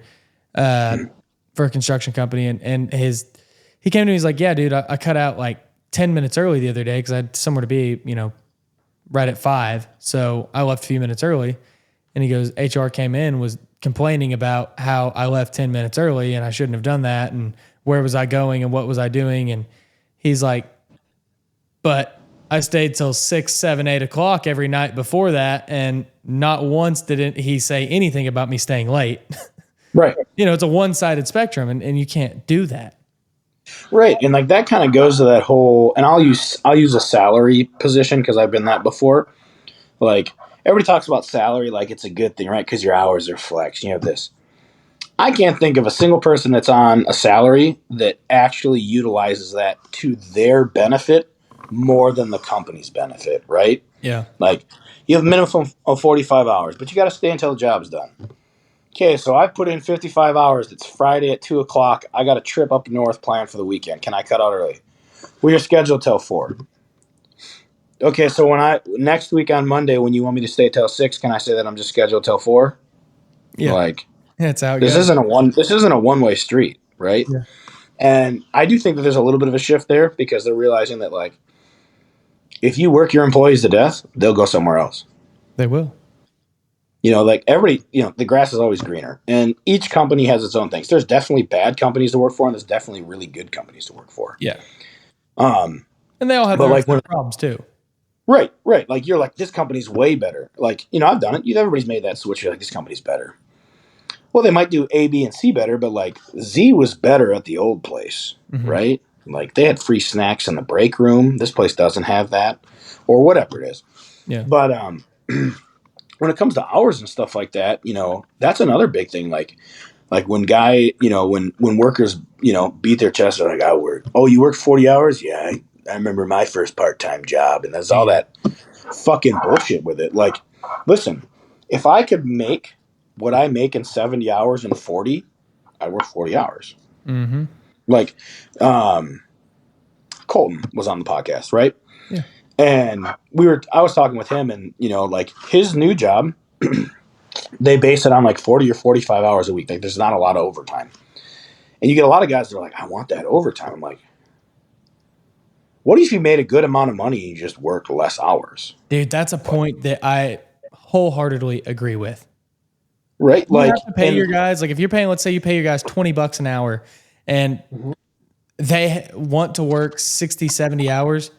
for a construction company, and he came to me. He's like, yeah, dude, I cut out like 10 minutes early the other day because I had somewhere to be, right at 5. So I left a few minutes early. And he goes, HR came in, was complaining about how I left 10 minutes early and I shouldn't have done that. And where was I going and what was I doing? And he's like, but I stayed till 6, 7, 8 o'clock every night before that. And not once did he say anything about me staying late. Right. It's a one-sided spectrum and you can't do that. Right. And like that kind of goes to that whole, and I'll use a salary position because I've been that before. Like everybody talks about salary like it's a good thing, right? Because your hours are flexed. You have this. I can't think of a single person that's on a salary that actually utilizes that to their benefit more than the company's benefit, right? Yeah. Like you have a minimum of 45 hours, but you got to stay until the job's done. Okay, so I've put in 55 hours. It's Friday at 2 o'clock. I got a trip up north planned for the weekend. Can I cut out early? Well, you're scheduled till 4. Okay, so next week on Monday, when you want me to stay till 6, can I say that I'm just scheduled till 4? Yeah. Like, that's how it this goes. isn't a one-way street, right? Yeah. And I do think that there's a little bit of a shift there because they're realizing that, like, if you work your employees to death, they'll go somewhere else. They will. Like everybody, the grass is always greener. And each company has its own things. There's definitely bad companies to work for, and there's definitely really good companies to work for. Yeah. And they all have their problems too. Right. Like you're like, this company's way better. Like, I've done it. Everybody's made that switch. You're like, this company's better. Well, they might do A, B, and C better, but like Z was better at the old place, right? Like they had free snacks in the break room. This place doesn't have that, or whatever it is. Yeah. But when it comes to hours and stuff like that, that's another big thing. Like when when workers, beat their chest, they're like, I work. Oh, you work 40 hours? Yeah, I remember my first part-time job, and there's all that fucking bullshit with it. Like, listen, if I could make what I make in 70 hours in 40, I work 40 hours. Mm-hmm. Like, Colton was on the podcast, right? Yeah. And I was talking with him, and like his new job, they base it on like 40 or 45 hours a week. Like there's not a lot of overtime. And you get a lot of guys that are like, I want that overtime. I'm like, what if you made a good amount of money and you just worked less hours? Dude, that's a point that I wholeheartedly agree with. Right? You have to pay your guys, like if you're paying, let's say you pay your guys $20 an hour and they want to work 60, 70 hours.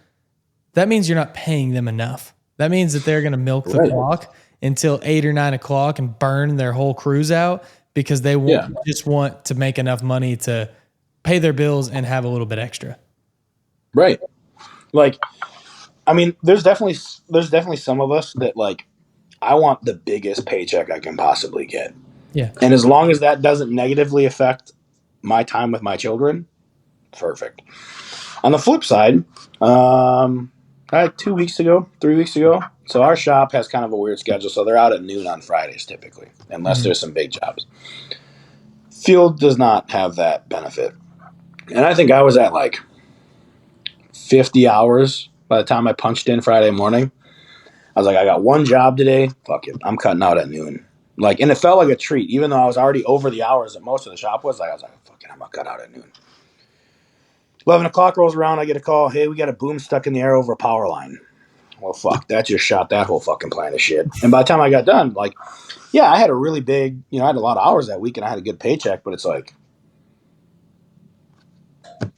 That means you're not paying them enough. That means that they're going to milk the clock until 8 or 9 o'clock and burn their whole crews out because they just want to make enough money to pay their bills and have a little bit extra. Right. Like, I mean, there's definitely some of us that like, I want the biggest paycheck I can possibly get. Yeah. And as long as that doesn't negatively affect my time with my children, perfect. On the flip side, 3 weeks ago. So our shop has kind of a weird schedule. So they're out at noon on Fridays typically, unless there's some big jobs. Field does not have that benefit. And I think I was at like 50 hours by the time I punched in Friday morning. I was like, I got one job today. Fuck it. I'm cutting out at noon. Like, and it felt like a treat, even though I was already over the hours that most of the shop was. I was like, fuck it, I'm going to cut out at noon. 11 o'clock rolls around. I get a call. Hey, we got a boom stuck in the air over a power line. Well, fuck, that just shot that whole fucking plan of shit. And by the time I got done, like, yeah, I had a really big, I had a lot of hours that week and I had a good paycheck, but it's like,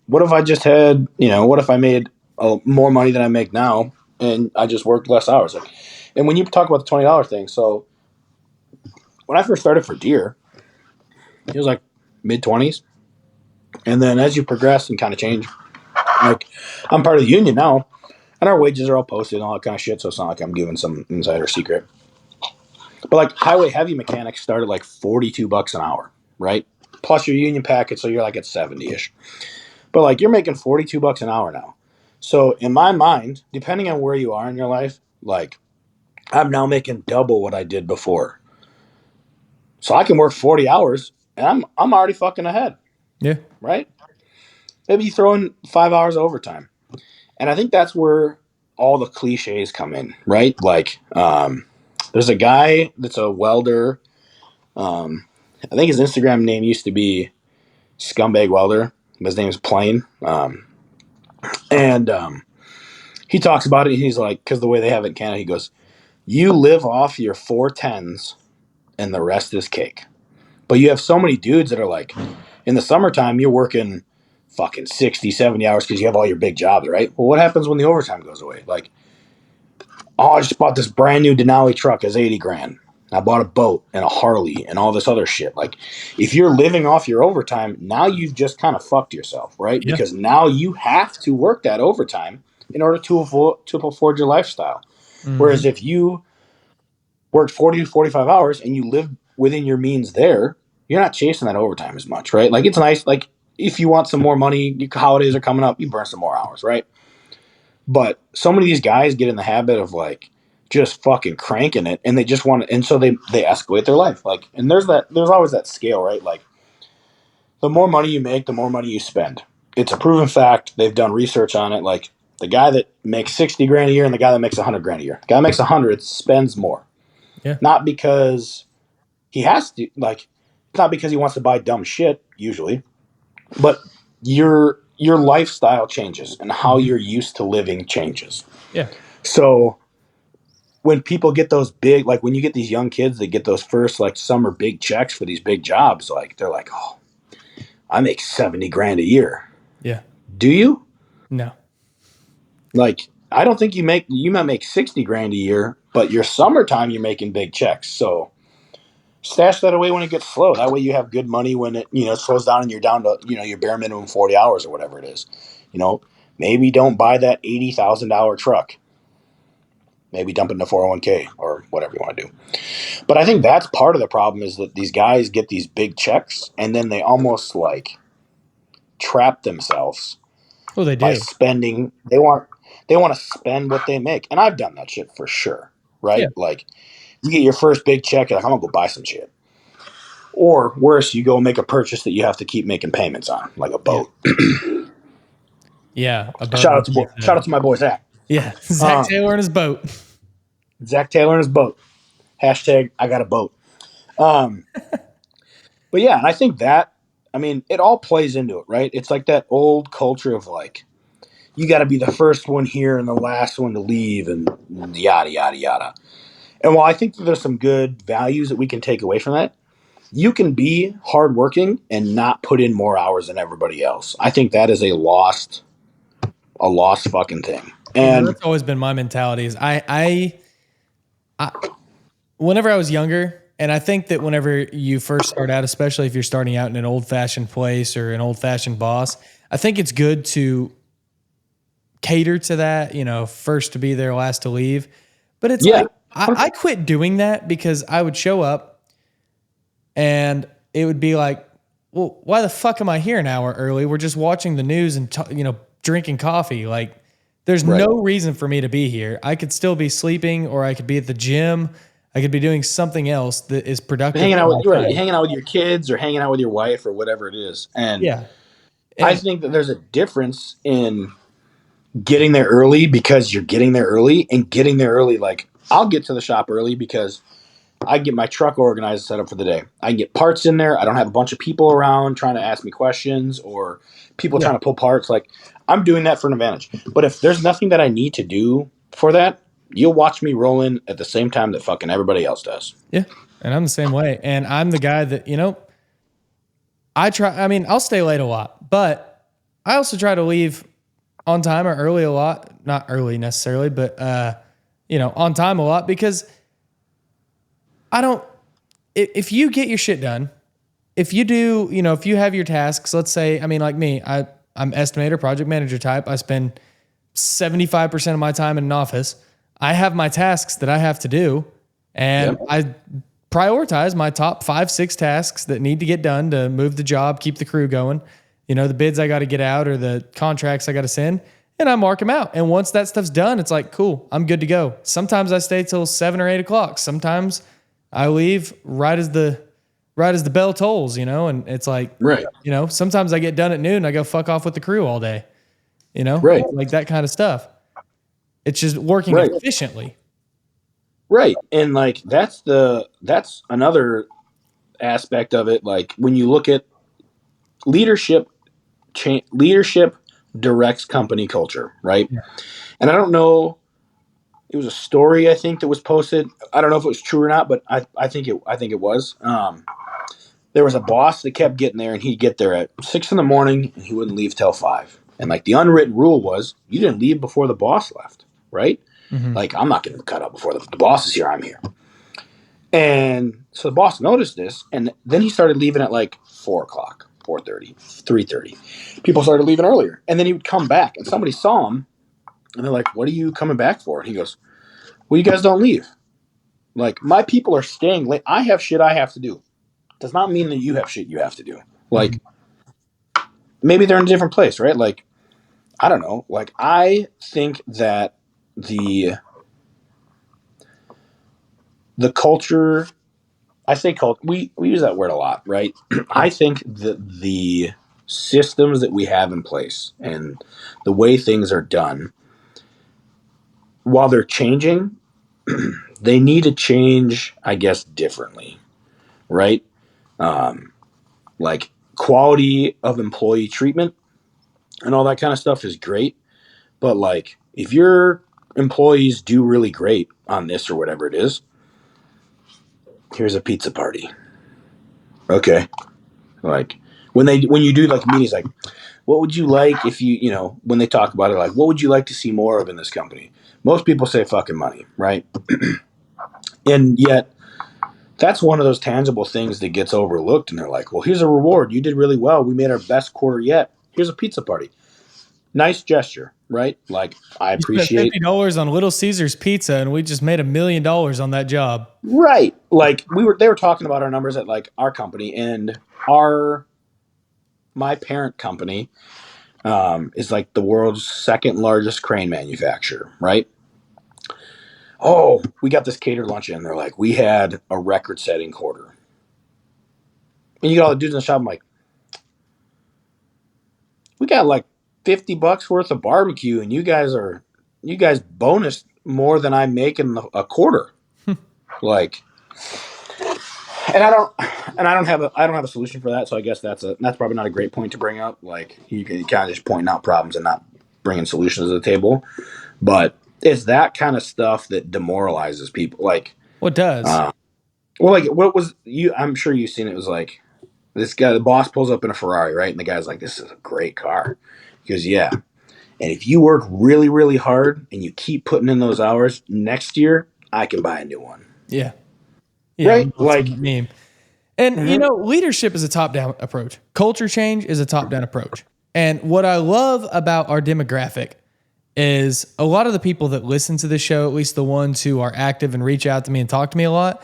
what if I just had, what if I made more money than I make now and I just worked less hours? Like, and when you talk about the $20 thing, so when I first started for deer, it was like mid-20s. And then as you progress and kind of change, like I'm part of the union now, And our wages are all posted and all that kind of shit, so it's not like I'm giving some insider secret. But like highway heavy mechanics start at like $42 an hour, right? Plus your union package, so you're like at 70-ish. But like you're making $42 an hour now. So in my mind, depending on where you are in your life, like I'm now making double what I did before. So I can work 40 hours and I'm already fucking ahead, Yeah. right? Maybe you throw in 5 hours overtime. And I think that's where all the cliches come in, right? Like there's a guy that's a welder. I think his Instagram name used to be Scumbag Welder. His name is Plain. And he talks about it. He's like, because the way they have it in Canada, he goes, you live off your 410s and the rest is cake. But you have so many dudes that are like, in the summertime, you're working fucking 60, 70 hours because you have all your big jobs, right? Well, what happens when the overtime goes away? Like, oh, I just bought this brand new Denali truck. It's 80 grand. I bought a boat and a Harley and all this other shit. Like, if you're living off your overtime, now you've just kind of fucked yourself, right? Yeah. Because now you have to work that overtime in order to afford your lifestyle. Whereas if you worked 40 to 45 hours and you live within your means there, you're not chasing that overtime as much, right? Like, it's nice. Like, if you want some more money, your holidays are coming up, you burn some more hours, right? But so many of these guys get in the habit of like just fucking cranking it, and they just want to, and so they escalate their life. Like, and there's always that scale, right? Like, the more money you make, the more money you spend. It's a proven fact. They've done research on it. Like, the guy that makes 60 grand a year and the guy that makes 100 grand a year. The guy that makes 100 spends more. Yeah. Not because he has to, like, it's not because he wants to buy dumb shit usually, but your lifestyle changes and how you're used to living changes. Yeah. So when people get those big, like when you get these young kids that get those first like summer big checks for these big jobs, like they're like, oh, I make 70 grand a year. Yeah. Do you? No. Like, I don't think you might make 60 grand a year, but your summertime you're making big checks. So stash that away when it gets slow. That way you have good money when it, slows down and you're down to, your bare minimum 40 hours or whatever it is. Maybe don't buy that $80,000 truck. Maybe dump it in a 401k or whatever you want to do. But I think that's part of the problem is that these guys get these big checks and then they almost like trap themselves Oh, they by do. spending. They want to spend what they make. And I've done that shit for sure. Right? Yeah. Like, you get your first big check, you're like, I'm going to go buy some shit. Or worse, you go make a purchase that you have to keep making payments on, like a boat. Yeah. A boat Shout would out to be shout out to my boy Zach. Yeah. Zach Taylor and his boat. Zach Taylor and his boat. Hashtag I got a boat. But yeah, and I think that, it all plays into it, right? It's like that old culture of like, you got to be the first one here and the last one to leave and yada, yada, yada. And while I think that there's some good values that we can take away from that, you can be hardworking and not put in more hours than everybody else. I think that is a lost fucking thing. And That's always been my mentality is I whenever I was younger, and I think that whenever you first start out, especially if you're starting out in an old fashioned place or an old fashioned boss, I think it's good to cater to that, first to be there, last to leave. But it's like, I quit doing that because I would show up and it would be like, well, why the fuck am I here an hour early? We're just watching the news and, drinking coffee. Like, there's no reason for me to be here. I could still be sleeping or I could be at the gym. I could be doing something else that is productive. hanging out with your kids or hanging out with your wife or whatever it is. And yeah. I think that there's a difference in getting there early because you're getting there early and getting there early. Like, I'll get to the shop early because I get my truck organized, set up for the day. I can get parts in there. I don't have a bunch of people around trying to ask me questions or people trying to pull parts. Like, I'm doing that for an advantage. But if there's nothing that I need to do for that, you'll watch me roll in at the same time that fucking everybody else does. Yeah. And I'm the same way. And I'm the guy that, I'll stay late a lot, but I also try to leave on time or early a lot. Not early necessarily, but, on time a lot because if you get your shit done, if you do, if you have your tasks, let's say, like me, I'm estimator, project manager type. I spend 75% of my time in an office. I have my tasks that I have to do, and I prioritize my top 5-6 tasks that need to get done to move the job, keep the crew going. You know, the bids I got to get out or the contracts I got to send, and I mark them out. And once that stuff's done, it's like, cool, I'm good to go. Sometimes I stay till 7 or 8 o'clock. Sometimes I leave right as the bell tolls, you know, and it's like, you know, sometimes I get done at noon and I go fuck off with the crew all day, you know, like that kind of stuff. It's just working efficiently. Right. And like, that's another aspect of it. Like when you look at leadership directs company culture, right? Yeah. And I don't know, it was a story I think that was posted. I don't know if it was true or not, but I think it was. There was a boss that kept getting there, and he'd get there at 6 a.m. and he wouldn't leave till 5. And like the unwritten rule was, you didn't leave before the boss left, right? Mm-hmm. Like, I'm not getting cut up before the boss is here. I'm here. And so the boss noticed this, and then he started leaving at like 4 o'clock. 4:30, 3:30. People started leaving earlier. And then he would come back, and somebody saw him, and they're like, what are you coming back for? And he goes, well, you guys don't leave. Like, my people are staying late. I have shit I have to do. Does not mean that you have shit you have to do. Like, maybe they're in a different place, right? Like, I don't know. Like, I think that the culture... I say culture. We use that word a lot, right? I think that the systems that we have in place and the way things are done, while they're changing, they need to change, I guess, differently, right? Like quality of employee treatment and all that kind of stuff is great, but like if your employees do really great on this or whatever it is, here's a pizza party. Okay. Like when you do like meetings, like what would you like if you know, when they talk about it, like what would you like to see more of in this company? Most people say fucking money, right? And yet that's one of those tangible things that gets overlooked. And they're like, well, here's a reward. You did really well. We made our best quarter yet. Here's a pizza party. Nice gesture, right? Like, I appreciate $50 on Little Caesars pizza, and we just made $1 million on that job. Right. Like they were talking about our numbers at like our company, and my parent company is like the world's second largest crane manufacturer, right? Oh, we got this catered lunch in. They're like, we had a record-setting quarter. And you got all the dudes in the shop. I'm like, we got like $50 worth of barbecue, and you guys bonused more than I make in a quarter. Like, and I don't have a solution for that. So I guess that's probably not a great point to bring up. Like, you kind of just pointing out problems and not bringing solutions to the table. But it's that kind of stuff that demoralizes people. Like, what does? Well, like, what was you? I'm sure you've seen it. It was like this guy, the boss pulls up in a Ferrari, right? And the guy's like, "This is a great car." He goes, "Yeah." And if you work really, really hard and you keep putting in those hours, next year I can buy a new one. Yeah. Right? Like meme. And you know, leadership is a top-down approach. Culture change is a top-down approach. And what I love about our demographic is a lot of the people that listen to this show, at least the ones who are active and reach out to me and talk to me a lot,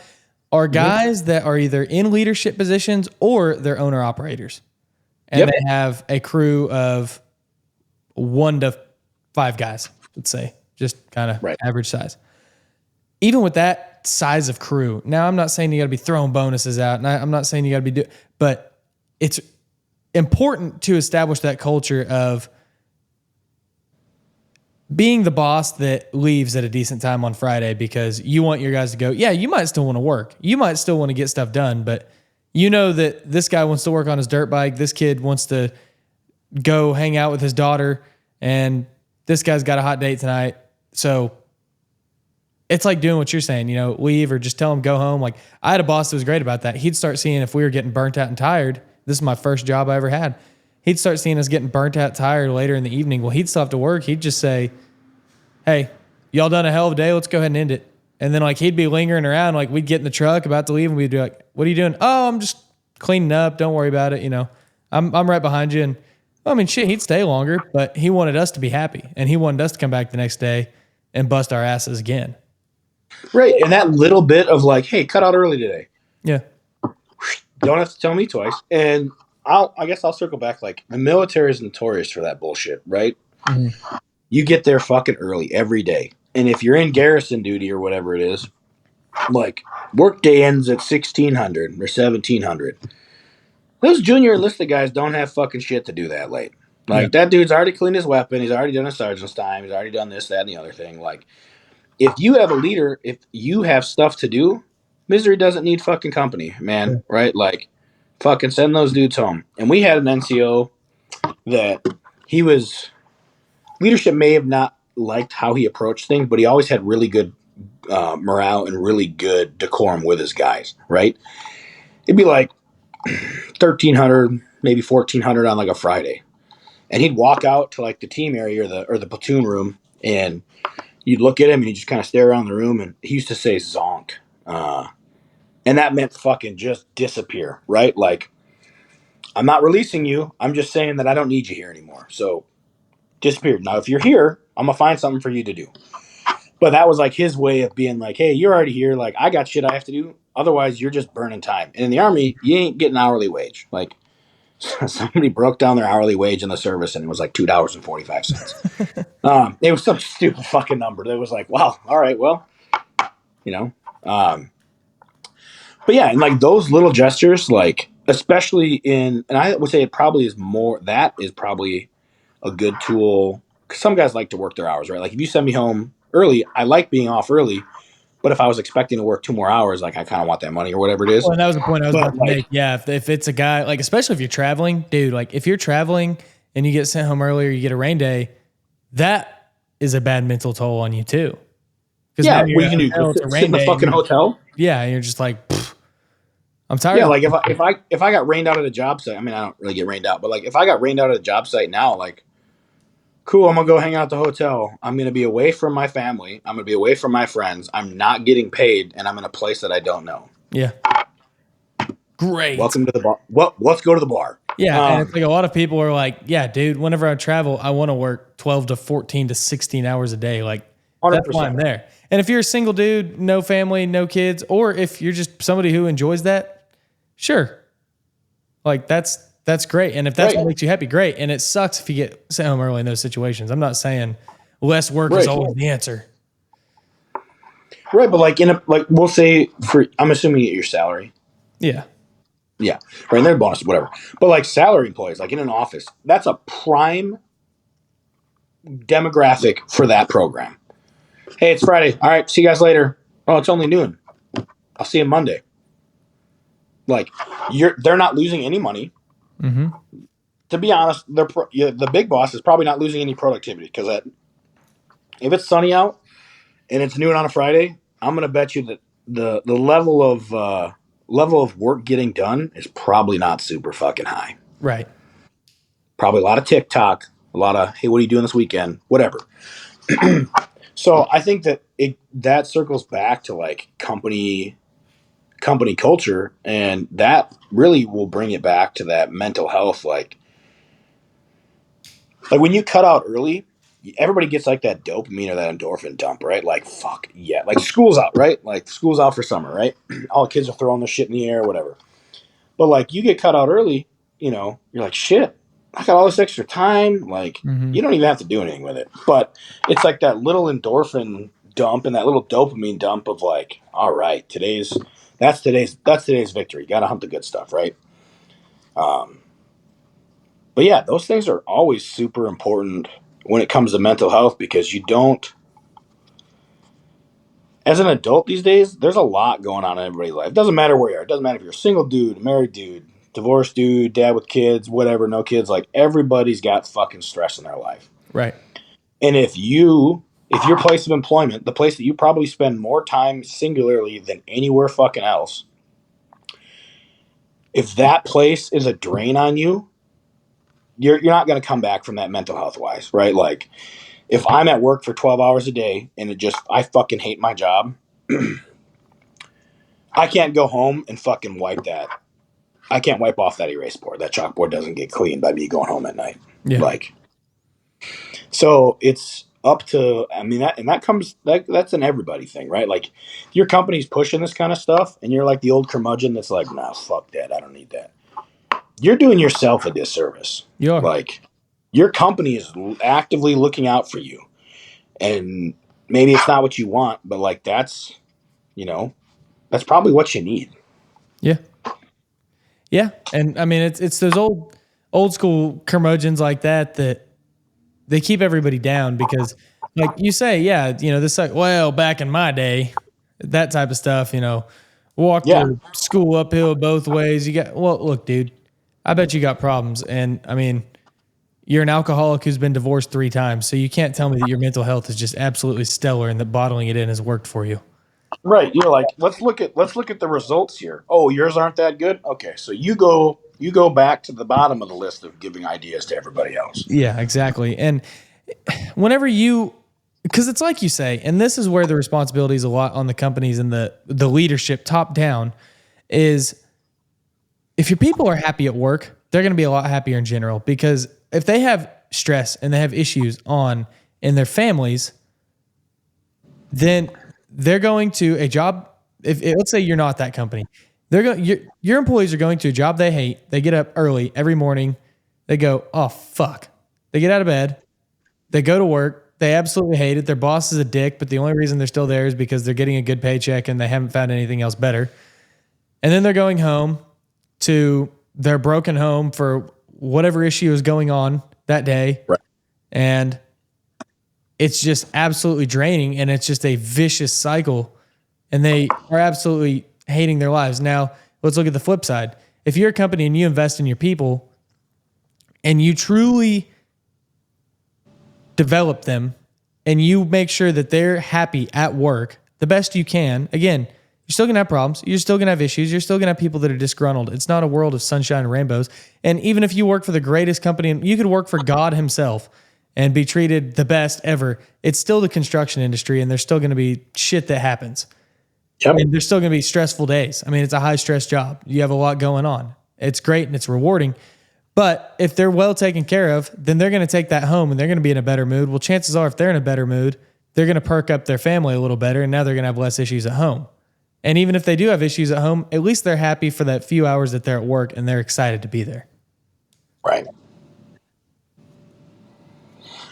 are guys that are either in leadership positions or they're owner operators. And they have a crew of 1 to 5 guys, let's say, just kind of average size. Even with that size of crew, now I'm not saying you got to be throwing bonuses out, and I'm not saying you got to be but it's important to establish that culture of being the boss that leaves at a decent time on Friday because you want your guys to go. Yeah, you might still want to work. You might still want to get stuff done, but you know that this guy wants to work on his dirt bike. This kid wants to go hang out with his daughter, and this guy's got a hot date tonight. So it's like doing what you're saying, you know, leave or just tell him go home. Like, I had a boss that was great about that. He'd start seeing if we were getting burnt out and tired. This is my first job I ever had. He'd start seeing us getting burnt out, tired later in the evening. Well, he'd still have to work. He'd just say, "Hey, y'all done a hell of a day. Let's go ahead and end it." And then like he'd be lingering around. Like we'd get in the truck about to leave, and we'd be like, "What are you doing?" "Oh, I'm just cleaning up. Don't worry about it. You know, I'm right behind you." And Well, I mean, shit, he'd stay longer, but he wanted us to be happy, and he wanted us to come back the next day and bust our asses again. Right. And that little bit of like, hey, cut out early today. Yeah. Don't have to tell me twice. And I guess I'll circle back. Like, the military is notorious for that bullshit, right? Mm-hmm. You get there fucking early every day. And if you're in garrison duty or whatever it is, like, work day ends at 1600 or 1700. Those junior enlisted guys don't have fucking shit to do that late. Like, that dude's already cleaned his weapon. He's already done a sergeant's time. He's already done this, that, and the other thing. Like, if you have a leader, if you have stuff to do, misery doesn't need fucking company, man. Yeah. Right? Like, fucking send those dudes home. And we had an NCO that he was, leadership may have not liked how he approached things, but he always had really good morale and really good decorum with his guys, right? It'd be like 1,300, maybe 1,400 on like a Friday. And he'd walk out to like the team area or the platoon room, and you'd look at him and he'd just kind of stare around the room, and he used to say zonk. And that meant fucking just disappear, right? Like, I'm not releasing you. I'm just saying that I don't need you here anymore. So disappear. Now, if you're here, I'm going to find something for you to do. But that was like his way of being like, hey, you're already here. Like, I got shit I have to do. Otherwise, you're just burning time. And in the Army, you ain't getting hourly wage. Like, somebody broke down their hourly wage in the service, and it was like $2.45. It was some stupid fucking number. That was like, wow, all right, well, you know. But yeah, and like those little gestures, like, especially and I would say it probably is more, that is probably a good tool. 'Cause some guys like to work their hours, right? Like, if you send me home early, I like being off early. But if I was expecting to work 2 more hours, like, I kind of want that money or whatever it is. Well, and that was the point I was But, about to make. Yeah, if it's a guy, like, especially if you're traveling, dude, like, if you're traveling and you get sent home earlier, you get a rain day, that is a bad mental toll on you too. Yeah, what you can do, It's a sit rain in the day. fucking hotel. Yeah, and you're just like, pfft, I'm tired. Yeah, like if I got rained out at a job site, I mean, I don't really get rained out, but like if I got rained out at a job site now, like, cool, I'm gonna go hang out at the hotel. I'm gonna be away from my family. I'm gonna be away from my friends. I'm not getting paid, and I'm in a place that I don't know. Yeah. Great. Welcome to the bar. Well, let's go to the bar. Yeah, and it's like a lot of people are like, yeah, dude, whenever I travel, I want to work 12 to 14 to 16 hours a day. Like, that's why I'm there. And if you're a single dude, no family, no kids, or if you're just somebody who enjoys that, sure. Like, that's great. And if that's what makes you happy, great. And it sucks if you get sent home early in those situations. I'm not saying less work is always the answer. Right, but like we'll say I'm assuming you get your salary. Yeah. Yeah, right. And their bonus, whatever. But like salary employees, like in an office, that's a prime demographic for that program. Hey, it's Friday. All right, see you guys later. Oh, it's only noon. I'll see you Monday. Like, they're not losing any money. Mm-hmm. To be honest, the big boss is probably not losing any productivity, because if it's sunny out and it's noon on a Friday, I'm going to bet you that the level of work getting done is probably not super fucking high. Right. Probably a lot of TikTok, a lot of, hey, what are you doing this weekend? Whatever. So I think that circles back to like company culture, and that really will bring it back to that mental health. Like when you cut out early, everybody gets like that dopamine or that endorphin dump, right? Like, fuck yeah. Like, school's out, right? Like, school's out for summer, right? All the kids are throwing their shit in the air, whatever. But like, you get cut out early, you're like, shit, I got all this extra time. Like, you don't even have to do anything with it. But it's like that little endorphin dump and that little dopamine dump of like, all right, that's today's victory. Got to hunt the good stuff, right? But yeah, those things are always super important when it comes to mental health, because you don't, as an adult these days, there's a lot going on in everybody's life. It doesn't matter where you are. It doesn't matter if you're a single dude, a married dude, divorced dude, dad with kids, whatever, no kids. Like, everybody's got fucking stress in their life. Right. And if your place of employment, the place that you probably spend more time singularly than anywhere fucking else, if that place is a drain on you, you're not going to come back from that mental health wise, right? Like, if I'm at work for 12 hours a day and I fucking hate my job, I can't go home and fucking wipe that. I can't wipe off that erase board. That chalkboard doesn't get clean by me going home at night. Yeah. Like, so it's up to, I mean, that's an everybody thing, right? Like, if your company's pushing this kind of stuff and you're like the old curmudgeon that's like, nah, fuck that. I don't need that. You're doing yourself a disservice. You are. Like, your company is actively looking out for you. And maybe it's not what you want, but like, that's probably what you need. Yeah. Yeah. And I mean, it's those old school curmudgeons like that they keep everybody down because, like you say, yeah, this, like, well, back in my day, that type of stuff, walk Yeah. to school uphill both ways. Well, look, dude, I bet you got problems. And I mean, you're an alcoholic who's been divorced 3 times. So you can't tell me that your mental health is just absolutely stellar and that bottling it in has worked for you. Right. You're like, let's look at the results here. Oh, yours aren't that good? Okay. So you go back to the bottom of the list of giving ideas to everybody else. Yeah, exactly. And whenever because it's like you say, and this is where the responsibility is a lot on the companies and the leadership top down, is if your people are happy at work, they're going to be a lot happier in general, because if they have stress and they have issues in their families, then they're going to a job. If let's say you're not that company, your employees are going to a job they hate. They get up early every morning. They go, oh fuck. They get out of bed. They go to work. They absolutely hate it. Their boss is a dick, but the only reason they're still there is because they're getting a good paycheck and they haven't found anything else better. And then they're going home to their broken home for whatever issue is going on that day. Right. And it's just absolutely draining, and it's just a vicious cycle, and they are absolutely hating their lives. Now, let's look at the flip side. If you're a company and you invest in your people and you truly develop them and you make sure that they're happy at work the best you can, again, you're still going to have problems. You're still going to have issues. You're still going to have people that are disgruntled. It's not a world of sunshine and rainbows. And even if you work for the greatest company, and you could work for God himself and be treated the best ever, it's still the construction industry, and there's still going to be shit that happens. Yep. And there's still going to be stressful days. I mean, it's a high stress job. You have a lot going on. It's great and it's rewarding. But if they're well taken care of, then they're going to take that home and they're going to be in a better mood. Well, chances are, if they're in a better mood, they're going to perk up their family a little better, and now they're going to have less issues at home. And even if they do have issues at home, at least they're happy for that few hours that they're at work and they're excited to be there. Right.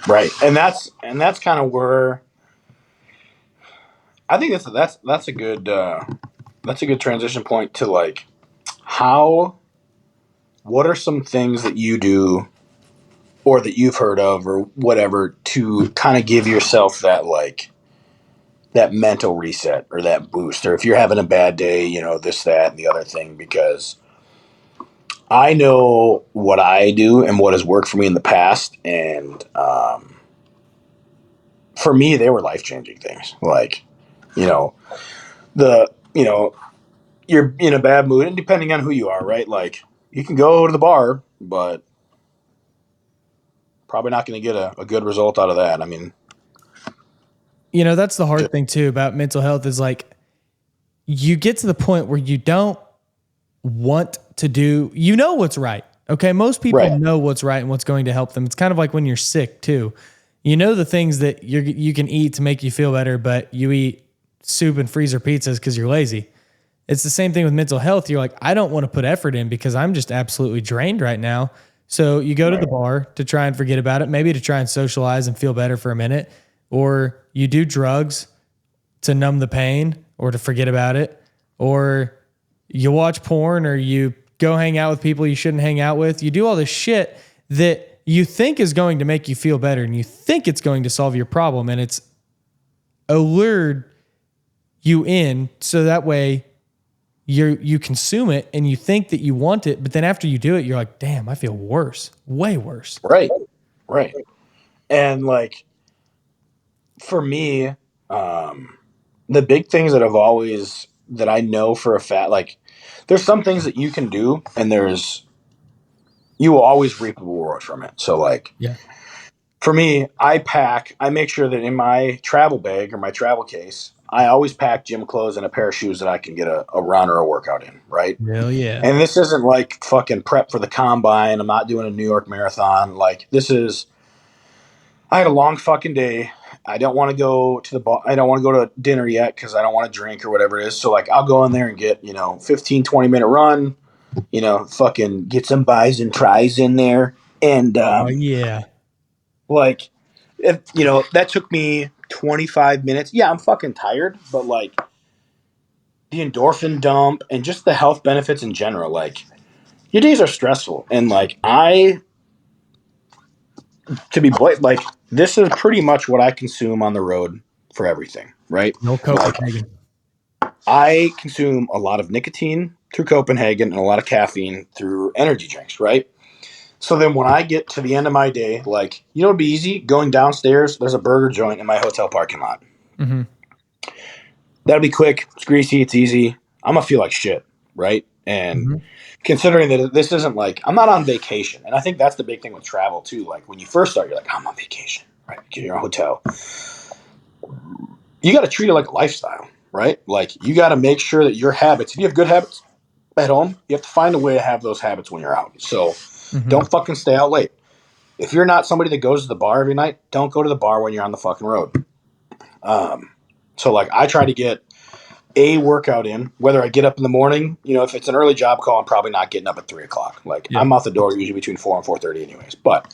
Right. And that's kind of where I think that's a good transition point to, like, what are some things that you do or that you've heard of or whatever to kind of give yourself that, like, that mental reset or that boost, or if you're having a bad day, this, that, and the other thing, because I know what I do and what has worked for me in the past. And, for me, they were life-changing things. Like, the, you're in a bad mood, and depending on who you are, right? Like, you can go to the bar, but probably not going to get a good result out of that. I mean, That's the hard thing too about mental health, is like, you get to the point where you don't want to do, what's right. Okay. Most people know what's right and what's going to help them. It's kind of like when you're sick too. The things that you can eat to make you feel better, but you eat soup and freezer pizzas because you're lazy. It's the same thing with mental health. You're like, I don't want to put effort in because I'm just absolutely drained right now. So you go to the bar to try and forget about it, maybe to try and socialize and feel better for a minute, or you do drugs to numb the pain or to forget about it, or you watch porn, or you go hang out with people you shouldn't hang out with. You do all this shit that you think is going to make you feel better and you think it's going to solve your problem, and it's allured you in so that way you consume it and you think that you want it, but then after you do it, you're like, damn, I feel worse, way worse. Right. And, like, for me, the big things that I know for a fact, like, there's some things that you can do, and you will always reap a reward from it. So, like, Yeah. for me, I make sure that in my travel bag or my travel case, I always pack gym clothes and a pair of shoes that I can get a run or a workout in, right? Hell yeah. And this isn't like fucking prep for the combine. I'm not doing a New York marathon. Like, this is, I had a long fucking day. I don't want to go to the bar. I don't want to go to dinner yet because I don't want to drink or whatever it is. So, like, I'll go in there and get, 15, 20-minute run, fucking get some buys and tries in there. And, Oh yeah. like, if, that took me 25 minutes. Yeah, I'm fucking tired, but, like, the endorphin dump and just the health benefits in general, like, your days are stressful. And, like, to be like, this is pretty much what I consume on the road for everything, right? No Copenhagen. I consume a lot of nicotine through Copenhagen and a lot of caffeine through energy drinks, right? So then when I get to the end of my day, like, it'd be easy going downstairs. There's a burger joint in my hotel parking lot. Mm-hmm. That'll be quick. It's greasy. It's easy. I'm going to feel like shit, right? And considering that this isn't like, I'm not on vacation. And I think that's the big thing with travel too. Like, when you first start, you're like, I'm on vacation, right? Get in your hotel. You got to treat it like a lifestyle, right? Like, you got to make sure that your habits, if you have good habits at home, you have to find a way to have those habits when you're out. So don't fucking stay out late. If you're not somebody that goes to the bar every night, don't go to the bar when you're on the fucking road. So, like, I try to get a workout in, whether I get up in the morning. If it's an early job call, I'm probably not getting up at 3 o'clock. Like, I'm out the door usually between 4 and 4:30 anyways. But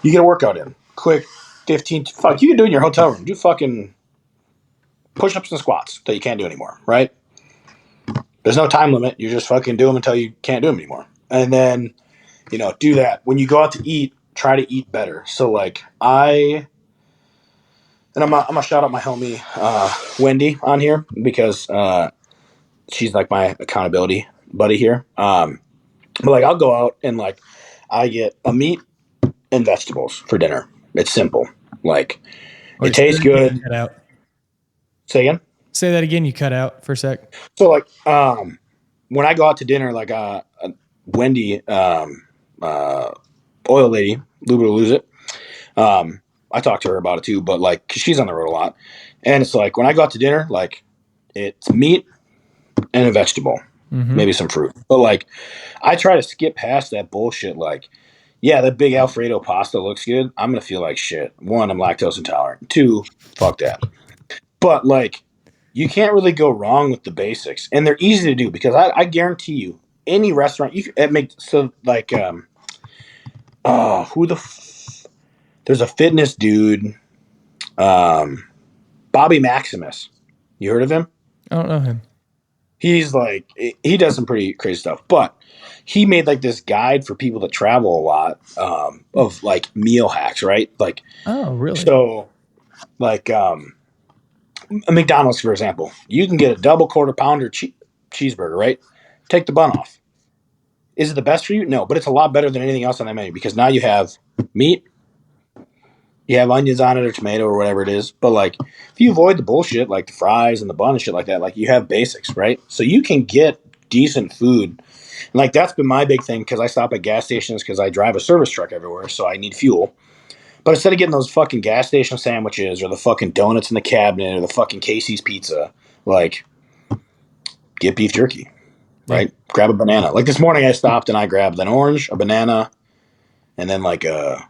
you get a workout in. Quick, 15, fuck, you can do it in your hotel room. Do fucking push-ups and squats that you can't do anymore, right? There's no time limit. You just fucking do them until you can't do them anymore. And then, do that. When you go out to eat, try to eat better. So, like, I'm gonna shout out my homie Wendy on here because she's like my accountability buddy here. But, like, I'll go out and, like, I get a meat and vegetables for dinner. It's simple. Like, it tastes good. Cut out. Say again. Say that again. You cut out for a sec. So, like, when I go out to dinner, like, Wendy, oil lady, lube it or lose it. I talk to her about it too, but, like, 'cause she's on the road a lot, and it's like when I go out to dinner, like, it's meat and a vegetable, maybe some fruit. But, like, I try to skip past that bullshit. Like, yeah, that big Alfredo pasta looks good. I'm gonna feel like shit. One, I'm lactose intolerant. Two, fuck that. But, like, you can't really go wrong with the basics, and they're easy to do because I guarantee you, any restaurant there's a fitness dude, Bobby Maximus. You heard of him? I don't know him. He's like, he does some pretty crazy stuff, but he made, like, this guide for people that travel a lot, of, like, meal hacks, right? Like, Oh, really? so, like, a McDonald's, for example, you can get a double quarter pounder cheeseburger, right? Take the bun off. Is it the best for you? No, but it's a lot better than anything else on that menu because now you have meat, you have onions on it or tomato or whatever it is. But, like, if you avoid the bullshit, like the fries and the bun and shit like that, like, you have basics, right? So you can get decent food. And, like, that's been my big thing because I stop at gas stations because I drive a service truck everywhere, so I need fuel. But instead of getting those fucking gas station sandwiches or the fucking donuts in the cabinet or the fucking Casey's pizza, like, get beef jerky, right? Grab a banana. Like, this morning I stopped and I grabbed an orange, a banana, and then, like, a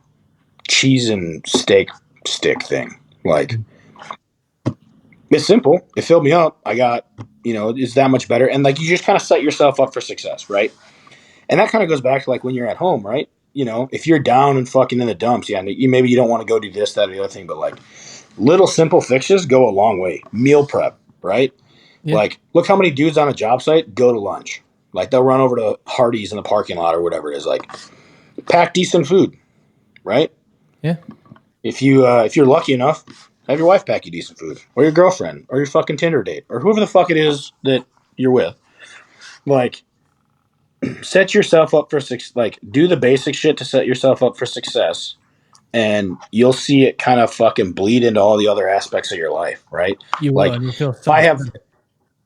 cheese and steak stick thing. Like, it's simple. It filled me up. I got, it's that much better. And, like, you just kind of set yourself up for success, right? And that kind of goes back to, like, when you're at home, right? If you're down and fucking in the dumps, yeah, maybe you don't want to go do this, that, or the other thing, but, like, little simple fixes go a long way. Meal prep, right? Yeah. Like, look how many dudes on a job site go to lunch. Like, they'll run over to Hardee's in the parking lot or whatever it is. Like, pack decent food, right? Yeah. If you're lucky enough, have your wife pack you decent food, or your girlfriend, or your fucking Tinder date, or whoever the fuck it is that you're with. Like, set yourself up for do the basic shit to set yourself up for success, and you'll see it kind of fucking bleed into all the other aspects of your life, right? You will, and you feel if I have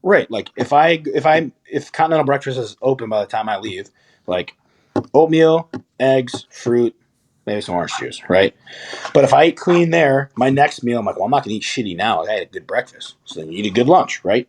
right, like, if continental breakfast is open by the time I leave, like, oatmeal, eggs, fruit, maybe some orange juice, right? But if I eat clean there, my next meal, I'm like, well, I'm not going to eat shitty now. I had a good breakfast. So then you eat a good lunch, right?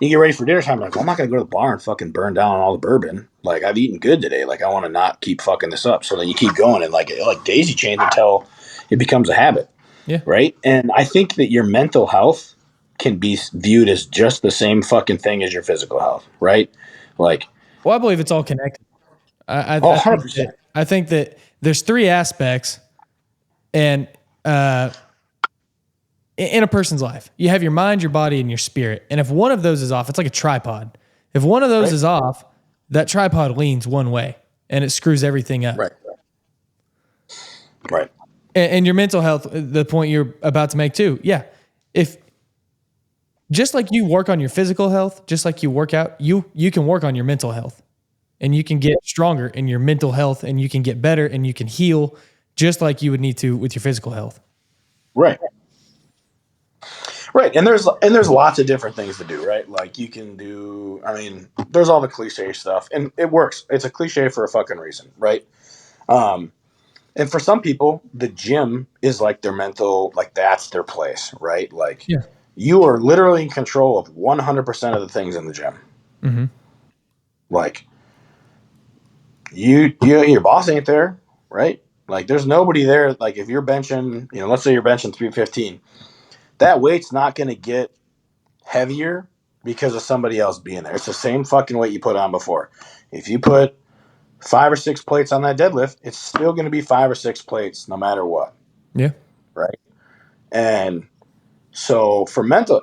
You get ready for dinner time. I'm like, well, I'm not going to go to the bar and fucking burn down all the bourbon. Like, I've eaten good today. Like, I want to not keep fucking this up. So then you keep going and like daisy chains until it becomes a habit. Yeah. Right. And I think that your mental health can be viewed as just the same fucking thing as your physical health. Right. Like, Well, I believe it's all connected. oh, 100%. I think that there's three aspects and in a person's life. You have your mind, your body, and your spirit. And if one of those is off, it's like a tripod. If one of those is off, that tripod leans one way and it screws everything up. Right. Right. And your mental health, the point you're about to make too. Yeah. If just like you work on your physical health, just like you work out, you can work on your mental health and you can get stronger in your mental health and you can get better and you can heal just like you would need to with your physical health. Right. Right. And there's lots of different things to do, right? Like you can do, I mean, there's all the cliche stuff and it works. It's a cliche for a fucking reason, right? And for some people, the gym is like their mental, like that's their place, right? Like you are literally in control of 100% of the things in the gym. Mm-hmm. Like your boss ain't there, right? Like there's nobody there. Like if you're benching, let's say you're benching 315, that weight's not going to get heavier because of somebody else being there. It's the same fucking weight you put on before. If you put 5 or 6 plates on that deadlift, it's still going to be 5 or 6 plates no matter what. Yeah. Right. And so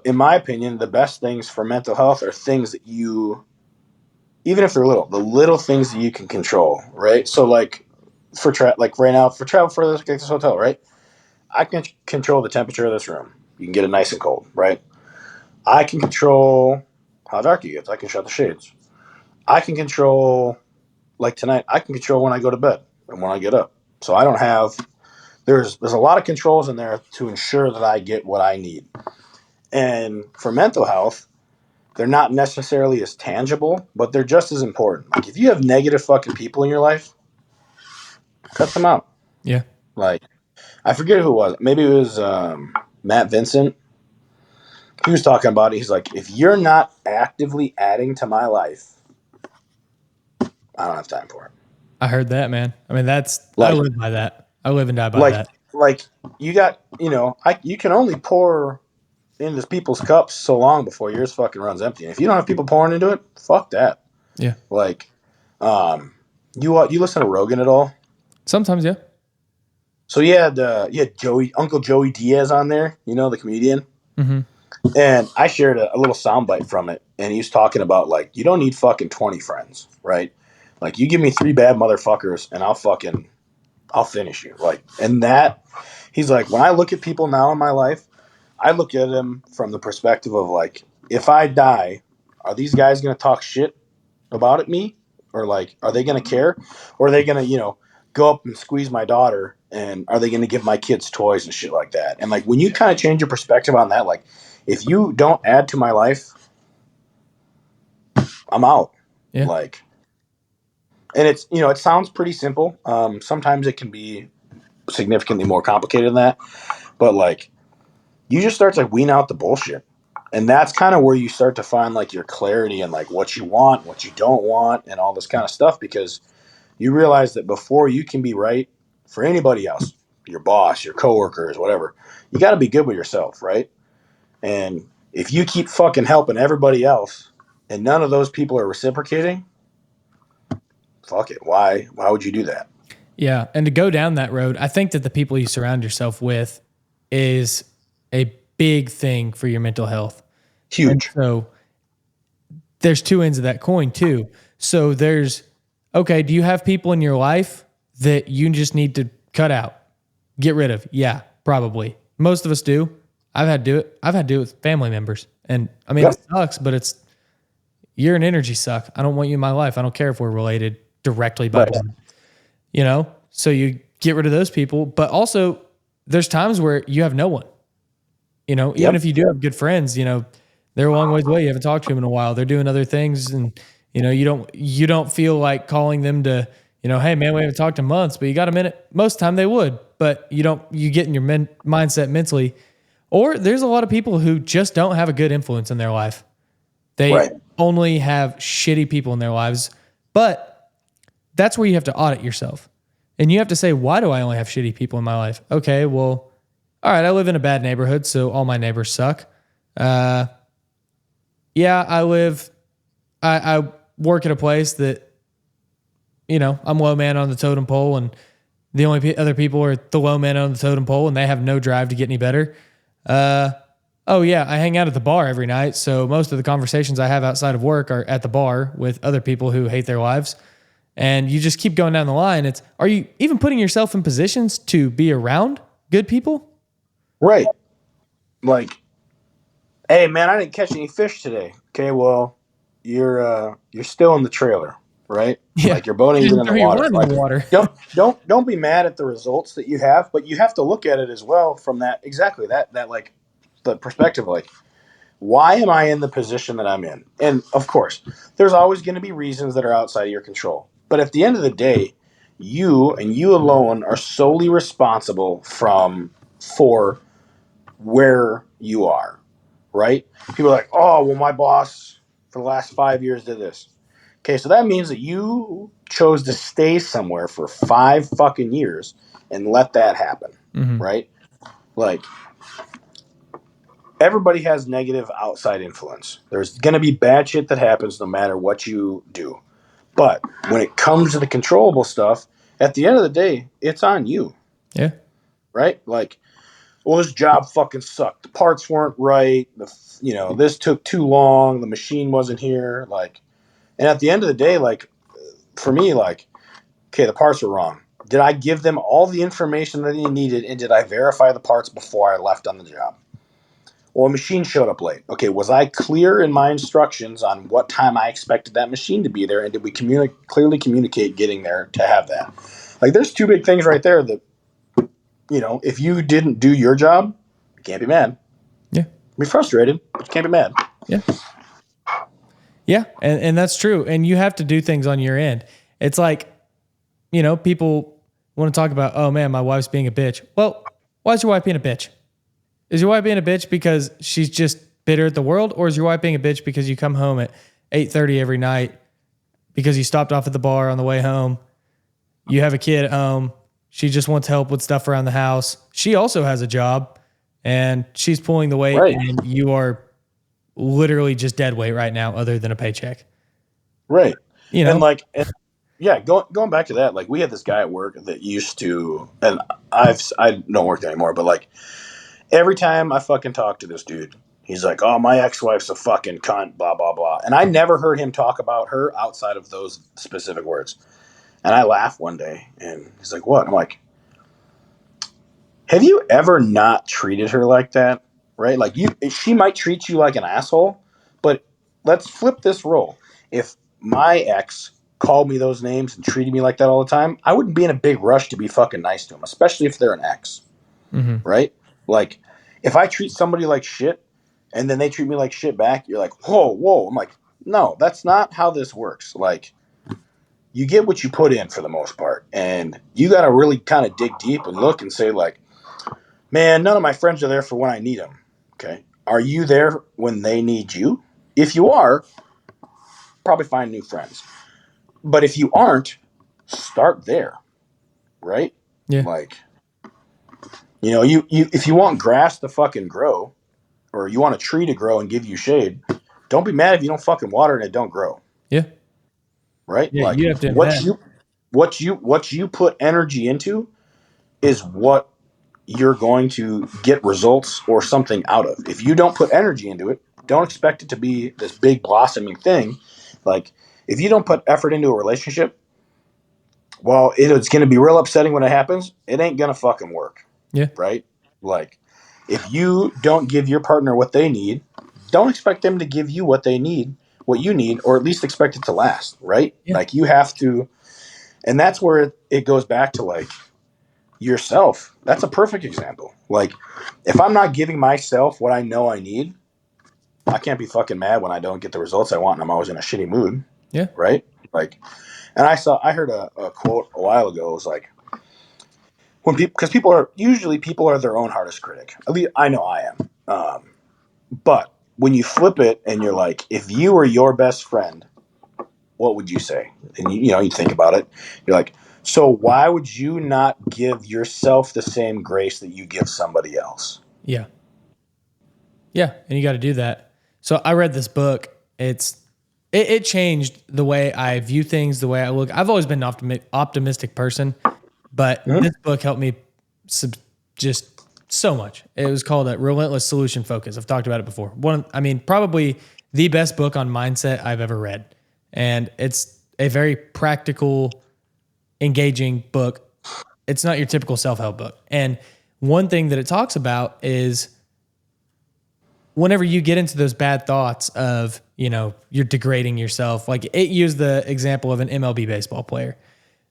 in my opinion, the best things for mental health are things that you, even if they're the little things that you can control. Right. So like right now for travel for this hotel, right? I can control the temperature of this room. You can get it nice and cold, right? I can control how dark it gets. I can shut the shades. I can control, like tonight, I can control when I go to bed and when I get up. So I don't have, there's a lot of controls in there to ensure that I get what I need. And for mental health, they're not necessarily as tangible, but they're just as important. Like if you have negative fucking people in your life, cut them out. Yeah. Like, I forget who it was. Maybe it was Matt Vincent. He was talking about it. He's like, if you're not actively adding to my life, I don't have time for it. I heard that, man. I mean, I live by that. I live and die by that. Like you got, you can only pour into people's cups so long before yours fucking runs empty. And if you don't have people pouring into it, fuck that. Yeah. Like, you listen to Rogan at all? Sometimes, yeah. So you had Uncle Joey Diaz on there, the comedian. Mm-hmm. And I shared a little soundbite from it, and he was talking about like you don't need fucking 20 friends, right? Like you give me 3 bad motherfuckers, and I'll finish you. Like, and that he's like, when I look at people now in my life, I look at them from the perspective of like, if I die, are these guys going to talk shit about me, or like, are they going to care, or are they going to go up and squeeze my daughter, and are they going to give my kids toys and shit like that? And like when you kind of change your perspective on that, like if you don't add to my life, I'm out. Yeah. Like, and it's it sounds pretty simple. Sometimes it can be significantly more complicated than that, but like you just start to wean out the bullshit, and that's kind of where you start to find like your clarity and like what you want, what you don't want, and all this kind of stuff, because you realize that before you can be right for anybody else, your boss, your coworkers, whatever, you got to be good with yourself, right? And if you keep fucking helping everybody else and none of those people are reciprocating, fuck it. Why would you do that? Yeah. And to go down that road, I think that the people you surround yourself with is a big thing for your mental health. Huge. And so there's 2 ends of that coin too. So okay, do you have people in your life that you just need to cut out, get rid of? Yeah, probably. Most of us do. I've had to do it. I've had to do it with family members. And I mean, It sucks, but you're an energy suck. I don't want you in my life. I don't care if we're related directly by blood. So you get rid of those people, but also there's times where you have no one, even if you do have good friends, they're a long ways away. You haven't talked to them in a while. They're doing other things, and you don't feel like calling them to, hey man, we haven't talked in months, but you got a minute. Most of the time they would, but you get in your mindset mentally. Or there's a lot of people who just don't have a good influence in their life. They Right. only have shitty people in their lives, but that's where you have to audit yourself. And you have to say, why do I only have shitty people in my life? Okay, well, all right, I live in a bad neighborhood, so all my neighbors suck. I work at a place that, I'm low man on the totem pole, and the only other people are the low man on the totem pole, and they have no drive to get any better. Oh yeah, I hang out at the bar every night, so most of the conversations I have outside of work are at the bar with other people who hate their lives. And you just keep going down the line. Are you even putting yourself in positions to be around good people? Right. Like, hey man, I didn't catch any fish today. Okay, well, you're still in the trailer, right? Yeah. Like your boat ain't You even didn't in the throw your water. line in Like, the water. don't be mad at the results that you have, but you have to look at it as well from that like the perspective, like, why am I in the position that I'm in? And of course, there's always going to be reasons that are outside of your control. But at the end of the day, you and you alone are solely responsible for where you are, right? People are like, oh, well, my boss for the last 5 years did this. Okay, so that means that you chose to stay somewhere for 5 fucking years and let that happen, right? Like, everybody has negative outside influence. There's going to be bad shit that happens no matter what you do. But when it comes to the controllable stuff, at the end of the day, it's on you, Yeah. right? Like, well, this job fucking sucked. The parts weren't right. This took too long. The machine wasn't here. Like, and at the end of the day, like, for me, like, okay, the parts were wrong. Did I give them all the information that they needed, and did I verify the parts before I left on the job? Well, a machine showed up late. Okay, was I clear in my instructions on what time I expected that machine to be there, and did we clearly communicate getting there to have that? Like, there's two big things right there that, if you didn't do your job, you can't be mad. Yeah. Be frustrated, but you can't be mad. Yeah. Yeah. And that's true. And you have to do things on your end. It's like, people want to talk about, oh man, my wife's being a bitch. Well, why is your wife being a bitch? Is your wife being a bitch because she's just bitter at the world? Or is your wife being a bitch because you come home at 8:30 every night because you stopped off at the bar on the way home? You have a kid at home. She just wants help with stuff around the house. She also has a job and she's pulling the weight, Right. and you are literally just dead weight right now other than a paycheck. Right. And Yeah, going back to that, like, we had this guy at work that used to, and I don't work there anymore, but like, every time I fucking talk to this dude, he's like, oh, my ex-wife's a fucking cunt, blah, blah, blah. And I never heard him talk about her outside of those specific words. And I laughed one day, and he's like, what? I'm like, have you ever not treated her like that? Right? Like, she might treat you like an asshole, but let's flip this role. If my ex called me those names and treated me like that all the time, I wouldn't be in a big rush to be fucking nice to them, especially if they're an ex. Right? Like, if I treat somebody like shit and then they treat me like shit back, you're like, whoa. I'm like, no, that's not how this works. Like, you get what you put in for the most part. And you got to really kind of dig deep and look and say, like, man, none of my friends are there for when I need them. Okay. Are you there when they need you? If you are, probably find new friends. But if you aren't, start there. Right? yeah. Like, you if you want grass to fucking grow, or you want a tree to grow and give you shade, don't be mad if you don't fucking water and it don't grow. Yeah. Right? Yeah. Like, You have to invest. what you put energy into is what you're going to get results or something out of. If you don't put energy into it, don't expect it to be this big blossoming thing. Like, if you don't put effort into a relationship, well, it's going to be real upsetting when it happens. It ain't going to fucking work. Yeah. Right? Like, if you don't give your partner what they need, don't expect them to give you what you need, or at least expect it to last, right? Yeah. Like, you have to, and that's where it goes back to, like, yourself. That's a perfect example. Like, if I'm not giving myself what I know I need, I can't be fucking mad when I don't get the results I want and I'm always in a shitty mood. Yeah. Right? Like, and I heard a quote a while ago. It was like, because people are their own hardest critic. At least I know I am. But when you flip it and you're like, if you were your best friend, what would you say? And you think about it. You're like, so why would you not give yourself the same grace that you give somebody else? Yeah. Yeah. And you got to do that. So I read this book. It changed the way I view things, the way I look. I've always been an optimistic person, but this book helped me just so much. It was called a Relentless Solution Focus. I've talked about it before. Probably the best book on mindset I've ever read. And it's a very practical, engaging book. It's not your typical self-help book. And one thing that it talks about is whenever you get into those bad thoughts of, you're degrading yourself, like it used the example of an MLB baseball player.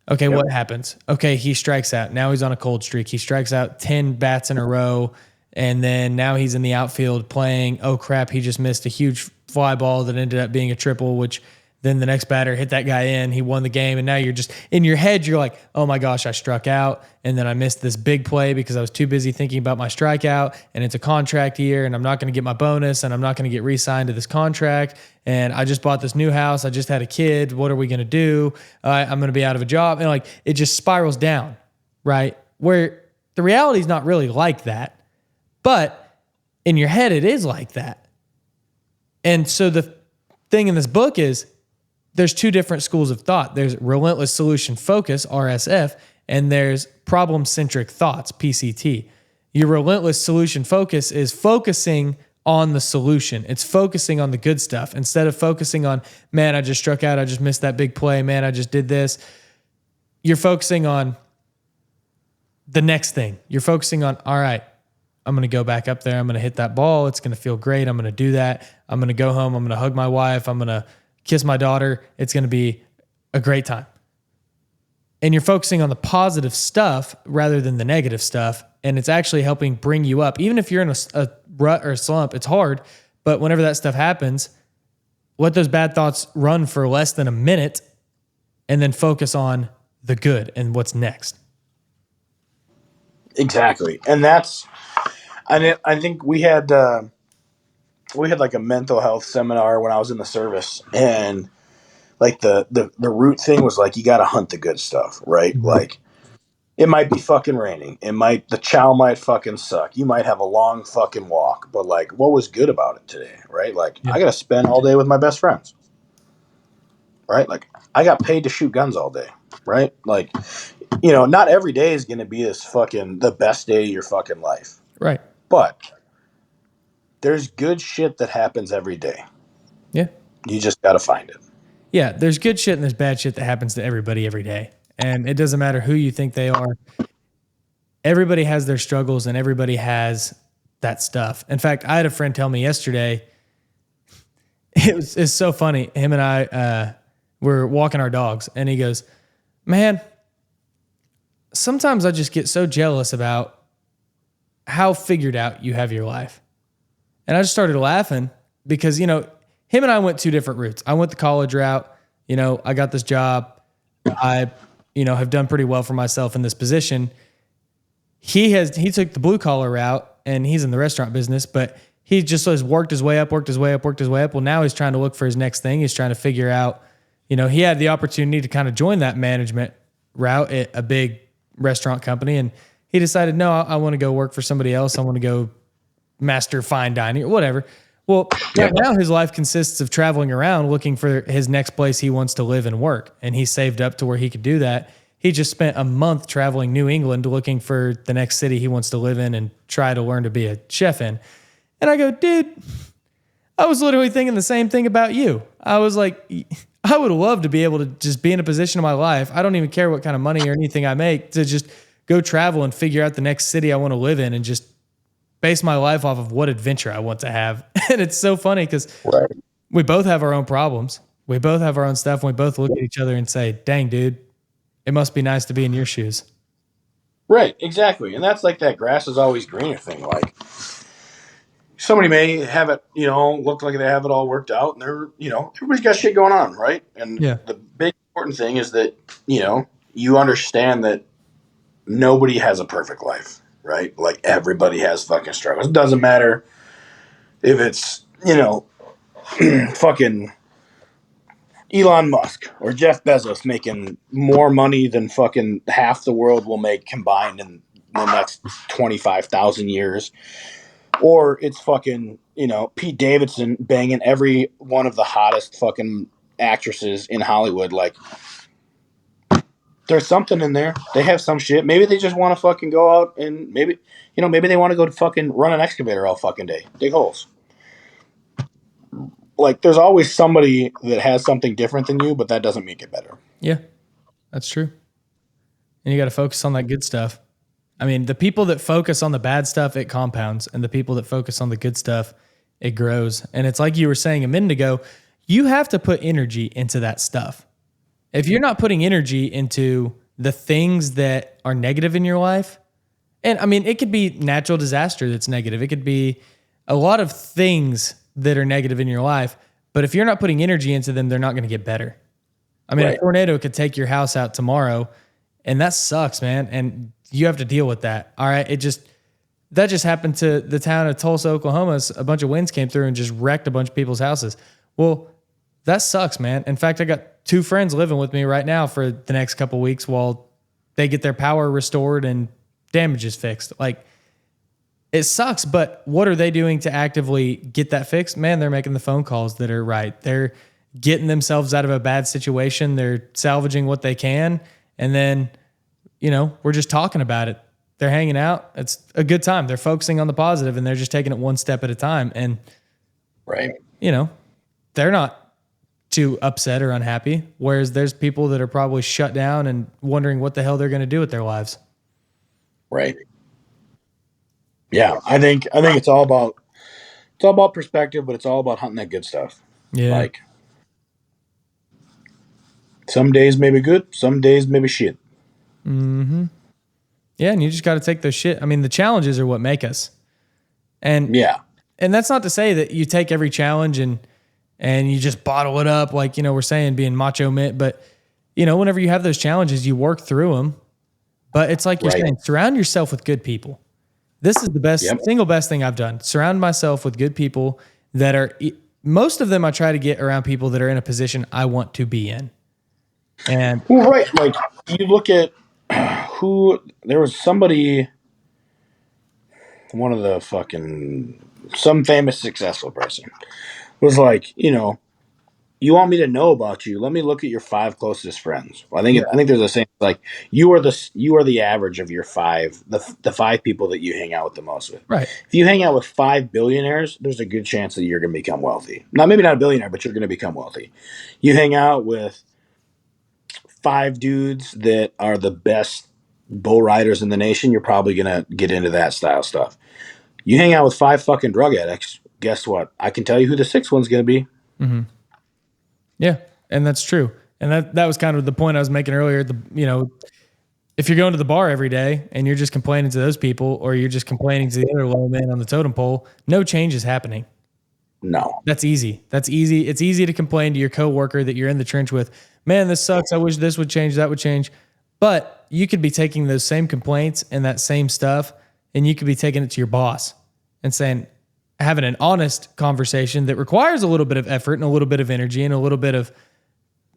Okay, what happens? Okay, he strikes out. Now he's on a cold streak. He strikes out 10 bats in a row, and then now he's in the outfield playing. Oh, crap, he just missed a huge fly ball that ended up being a triple, which then the next batter hit that guy in. He won the game, and now you're just in your head, you're like, oh my gosh, I struck out, and then I missed this big play because I was too busy thinking about my strikeout, and it's a contract year, and I'm not going to get my bonus, and I'm not going to get re-signed to this contract, and I just bought this new house. I just had a kid. What are we going to do? I'm going to be out of a job. And like, it just spirals down, right? Where the reality is not really like that, but in your head, it is like that. And so the thing in this book is, there's two different schools of thought. There's relentless solution focus, RSF, and there's problem-centric thoughts, PCT. Your relentless solution focus is focusing on the solution. It's focusing on the good stuff instead of focusing on, man, I just struck out. I just missed that big play. Man, I just did this. You're focusing on the next thing. You're focusing on, all right, I'm going to go back up there. I'm going to hit that ball. It's going to feel great. I'm going to do that. I'm going to go home. I'm going to hug my wife. I'm going to kiss my daughter. It's going to be a great time. And you're focusing on the positive stuff rather than the negative stuff. And it's actually helping bring you up. Even if you're in a rut or a slump, it's hard. But whenever that stuff happens, let those bad thoughts run for less than a minute and then focus on the good and what's next. Exactly. And I think we had like a mental health seminar when I was in the service, and like the root thing was like, you got to hunt the good stuff, right? Mm-hmm. Like, it might be fucking raining. The chow might fucking suck. You might have a long fucking walk, but like, what was good about it today, right? Like, I got to spend all day with my best friends, right? Like, I got paid to shoot guns all day, right? Like, not every day is going to be the best day of your fucking life. Right. But there's good shit that happens every day. Yeah. You just got to find it. Yeah, there's good shit and there's bad shit that happens to everybody every day. And it doesn't matter who you think they are. Everybody has their struggles and everybody has that stuff. In fact, I had a friend tell me yesterday, it's so funny. Him and I were walking our dogs, and he goes, man, sometimes I just get so jealous about how figured out you have your life. And I just started laughing because, him and I went two different routes. I went the college route. I got this job. I, have done pretty well for myself in this position. He took the blue collar route, and he's in the restaurant business, but he just has worked his way up. Well, now he's trying to look for his next thing. He's trying to figure out, he had the opportunity to kind of join that management route at a big restaurant company. And he decided, no, I want to go work for somebody else. I want to go master fine dining or whatever. Well, right now his life consists of traveling around looking for his next place he wants to live and work. And he saved up to where he could do that. He just spent a month traveling New England looking for the next city he wants to live in and try to learn to be a chef in. And I go, dude, I was literally thinking the same thing about you. I was like, I would love to be able to just be in a position in my life. I don't even care what kind of money or anything I make, to just go travel and figure out the next city I want to live in and just base my life off of what adventure I want to have. And it's so funny because we both have our own problems. We both have our own stuff. And we both look at each other and say, dang, dude, it must be nice to be in your shoes. Right, exactly. And that's like that grass is always greener thing. Like, somebody may have it, look like they have it all worked out, and they're, everybody's got shit going on, right? And the big important thing is that, you understand that nobody has a perfect life, right? Like everybody has fucking struggles. It doesn't matter if it's, fucking Elon Musk or Jeff Bezos making more money than fucking half the world will make combined in the next 25,000 years. Or it's fucking, Pete Davidson banging every one of the hottest fucking actresses in Hollywood. Like, there's something in there. They have some shit. Maybe they just want to fucking go out and maybe they want to go to fucking run an excavator all fucking day, dig holes. Like, there's always somebody that has something different than you, but that doesn't make it better. Yeah, that's true. And you got to focus on that good stuff. I mean, the people that focus on the bad stuff, it compounds. And the people that focus on the good stuff, it grows. And it's like you were saying a minute ago, you have to put energy into that stuff. If you're not putting energy into the things that are negative in your life, and I mean, it could be natural disaster that's negative. It could be a lot of things that are negative in your life. But if you're not putting energy into them, they're not going to get better. I mean, Right. A tornado could take your house out tomorrow, and that sucks, man. And you have to deal with that. All right. That just happened to the town of Tulsa, Oklahoma. A bunch of winds came through and just wrecked a bunch of people's houses. Well, that sucks, man. In fact, I got 2 friends living with me right now for the next couple weeks while they get their power restored and damages fixed. Like, it sucks, but what are they doing to actively get that fixed? Man, they're making the phone calls that are right. They're getting themselves out of a bad situation. They're salvaging what they can. And then, we're just talking about it. They're hanging out. It's a good time. They're focusing on the positive and they're just taking it one step at a time. And, Right. They're not too upset or unhappy. Whereas there's people that are probably shut down and wondering what the hell they're going to do with their lives. Right. Yeah. I think it's all about perspective, but it's all about hunting that good stuff. Yeah. Like, some days may be good, some days may be shit. Yeah. And you just got to take those shit. I mean, the challenges are what make us. And Yeah. And that's not to say that you take every challenge and you just bottle it up, like, we're saying being macho mitt, but whenever you have those challenges, you work through them. But it's like you're Right. saying, surround yourself with good people. This is the best, Yep. single best thing I've done. Surround myself with good people that are, most of them I try to get around people that are in a position I want to be in. And Well, right. Like, you look at there was somebody, one of the fucking, some famous successful person was like, you want me to know about you? Let me look at your 5 closest friends. Well, I think there's a saying like you are the average of your 5, the 5 people that you hang out with the most with. right. If you hang out with 5 billionaires, there's a good chance that you're going to become wealthy. Now, maybe not a billionaire, but you're going to become wealthy. You hang out with 5 dudes that are the best bull riders in the nation, you're probably going to get into that style stuff. You hang out with 5 fucking drug addicts, guess what? I can tell you who the 6th one's going to be. Yeah. And that's true. And that was kind of the point I was making earlier. If you're going to the bar every day and you're just complaining to those people, or you're just complaining to the other low man on the totem pole, no change is happening. No. That's easy. It's easy to complain to your coworker that you're in the trench with. Man, this sucks. I wish this would change, that would change. But you could be taking those same complaints and that same stuff, and you could be taking it to your boss and saying, having an honest conversation that requires a little bit of effort and a little bit of energy and a little bit of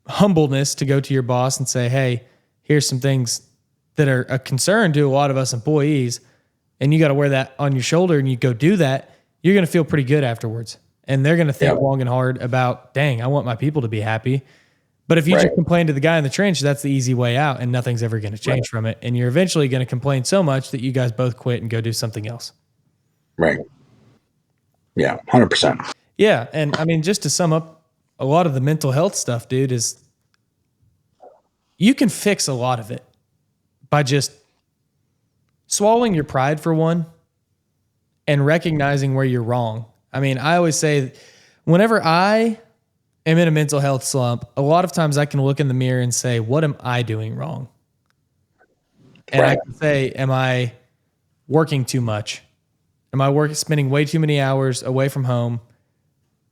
humbleness to go to your boss and say, hey, here's some things that are a concern to a lot of us employees, and you got to wear that on your shoulder, and you go do that, you're going to feel pretty good afterwards. And they're going to think long and hard about, dang, I want my people to be happy. But if you just complain to the guy in the trench, that's the easy way out, and nothing's ever going to change from it. And you're eventually going to complain so much that you guys both quit and go do something else. Right. Yeah, 100%. Yeah. And I mean, just to sum up a lot of the mental health stuff, dude, is you can fix a lot of it by just swallowing your pride for one and recognizing where you're wrong. I mean, I always say whenever I am in a mental health slump, a lot of times I can look in the mirror and say, what am I doing wrong? And I can say, am I working too much? Am I spending way too many hours away from home?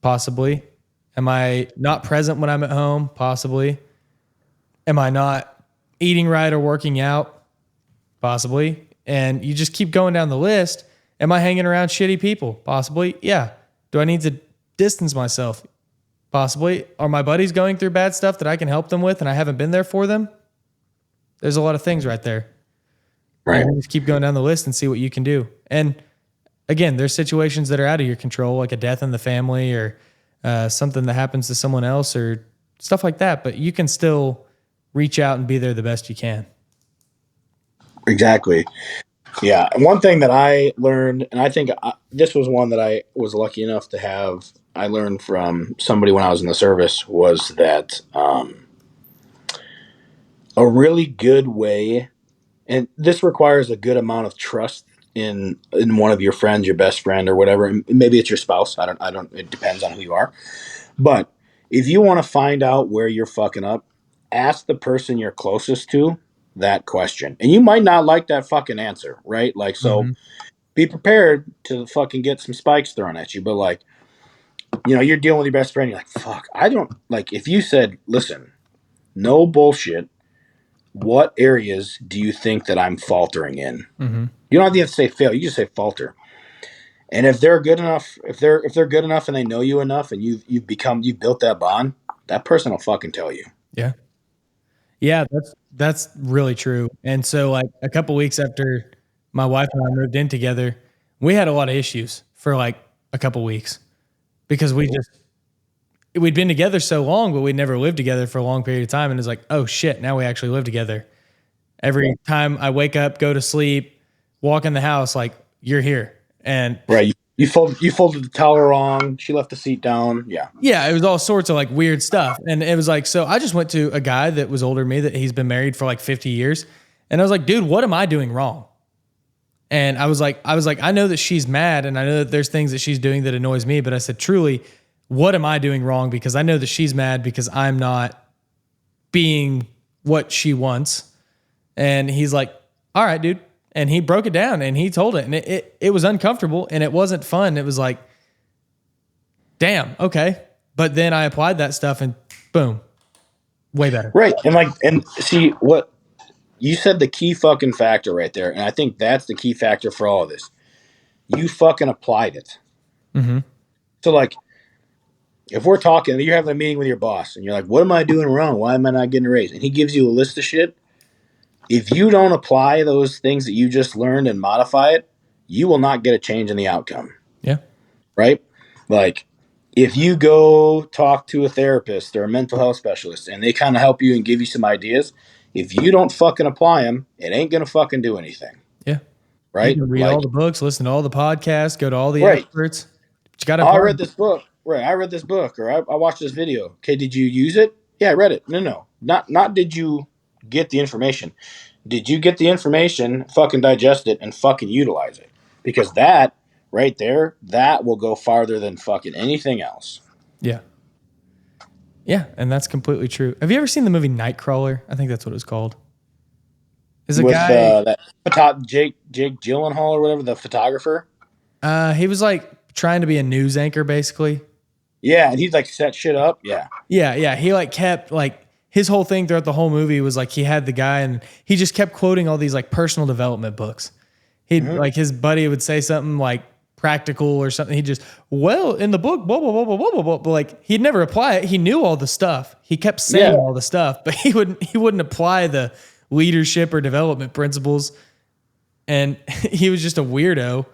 Possibly. Am I not present when I'm at home? Possibly. Am I not eating right or working out? Possibly. And you just keep going down the list. Am I hanging around shitty people? Possibly. Yeah. Do I need to distance myself? Possibly. Are my buddies going through bad stuff that I can help them with and I haven't been there for them? There's a lot of things right there. Right. And you just keep going down the list and see what you can do. And again, there's situations that are out of your control, like a death in the family or something that happens to someone else or stuff like that. But you can still reach out and be there the best you can. Exactly. Yeah. And one thing that I learned, and I think this was one that I was lucky enough to have, I learned from somebody when I was in the service, was that a really good way, and this requires a good amount of trust in one of your friends, your best friend or whatever. And maybe it's your spouse. I don't, it depends on who you are. But if you want to find out where you're fucking up, ask the person you're closest to that question. And you might not like that fucking answer, right? Like, so be prepared to fucking get some spikes thrown at you. But like, you're dealing with your best friend. You're like, fuck, I don't like, if you said, listen, no bullshit, what areas do you think that I'm faltering in? You don't have to say fail. You just say falter. And if they're good enough, if they're good enough and they know you enough and you've built that bond, that person will fucking tell you. Yeah. Yeah, that's really true. And so like a couple weeks after my wife and I moved in together, we had a lot of issues for like a couple weeks because we'd been together so long, but we'd never lived together for a long period of time. And it's like, oh shit, now we actually live together. Every time I wake up, go to sleep, walk in the house, like you're here. And right, you folded the towel wrong. She left the seat down. Yeah, yeah, it was all sorts of like weird stuff. And it was like, so I just went to a guy that was older than me that he's been married for like 50 years. And I was like, dude, what am I doing wrong? And I was like, I know that she's mad and I know that there's things that she's doing that annoys me, but I said, truly, what am I doing wrong? Because I know that she's mad because I'm not being what she wants. And he's like, all right, dude. And he broke it down and he told it. And it was uncomfortable and it wasn't fun. It was like, damn, okay. But then I applied that stuff and boom, way better. right. And see what you said, the key fucking factor right there. And I think that's the key factor for all of this. You fucking applied it. So like, if we're talking, you're having a meeting with your boss and you're like, what am I doing wrong? Why am I not getting a raise? And he gives you a list of shit. If you don't apply those things that you just learned and modify it, you will not get a change in the outcome. Yeah. Right? Like, if you go talk to a therapist or a mental health specialist and they kind of help you and give you some ideas, if you don't fucking apply them, it ain't going to fucking do anything. Yeah. Right? You can read all the books, listen to all the podcasts, go to all the right. experts. But you got to I read this book. Right. I read this book or I watched this video. Okay. Did you use it? Yeah, I read it. No. Not did you get the information. Did you get the information, fucking digest it, and fucking utilize it? Because that right there, that will go farther than fucking anything else. Yeah. Yeah, and that's completely true. Have you ever seen the movie Nightcrawler? I think that's what it's called. Is a with guy that Jake Gyllenhaal or whatever, the photographer. He was like trying to be a news anchor, basically. Yeah, and he'd like set shit up. Yeah. Yeah. He like kept like his whole thing throughout the whole movie was like he had the guy and he just kept quoting all these like personal development books. He'd like his buddy would say something like practical or something. He just, well, in the book, blah, blah, blah, blah, blah, blah, blah. But like he'd never apply it. He knew all the stuff. He kept saying all the stuff, but he wouldn't apply the leadership or development principles. And he was just a weirdo.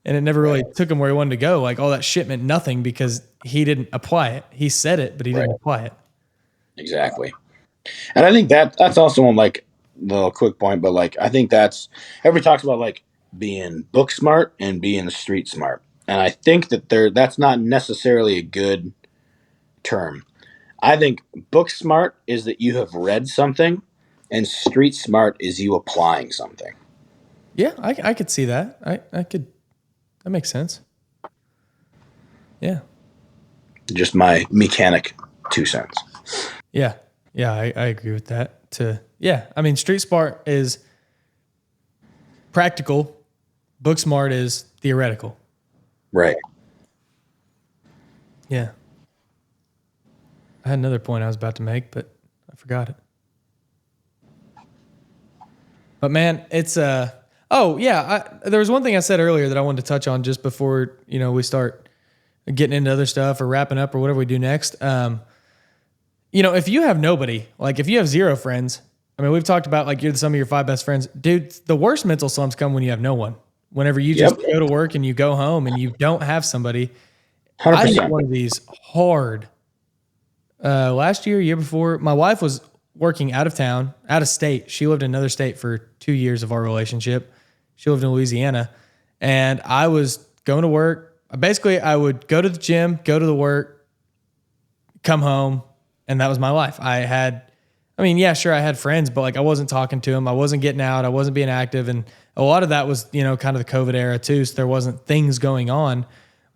And it never really took him where he wanted to go. Like all that shit meant nothing because he didn't apply it. He said it, but he didn't apply it. Exactly. And I think that's also on like the quick point, but like I think that's everybody talks about like being book smart and being street smart. And I think that that's not necessarily a good term. I think book smart is that you have read something and street smart is you applying something. Yeah, I could see that. I could. That makes sense. Yeah. Just my mechanic 2 cents. Yeah. Yeah, I agree with that. I mean, street smart is practical. Book smart is theoretical. Right. Yeah. I had another point I was about to make, but I forgot it. But man, it's oh yeah, there was one thing I said earlier that I wanted to touch on just before we start getting into other stuff or wrapping up or whatever we do next. If you have nobody, like if you have zero friends, I mean, we've talked about like you're some of your five best friends, dude. The worst mental slumps come when you have no one. Whenever you just go to work and you go home and you don't have somebody. 100%. I hit one of these hard. Last year before, my wife was working out of town, out of state. She lived in another state for 2 years of our relationship. She lived in Louisiana, and I was going to work. Basically, I would go to the gym, go to the work, come home, and that was my life. I had friends, but like I wasn't talking to them. I wasn't getting out. I wasn't being active. And a lot of that was, kind of the COVID era too. So there wasn't things going on.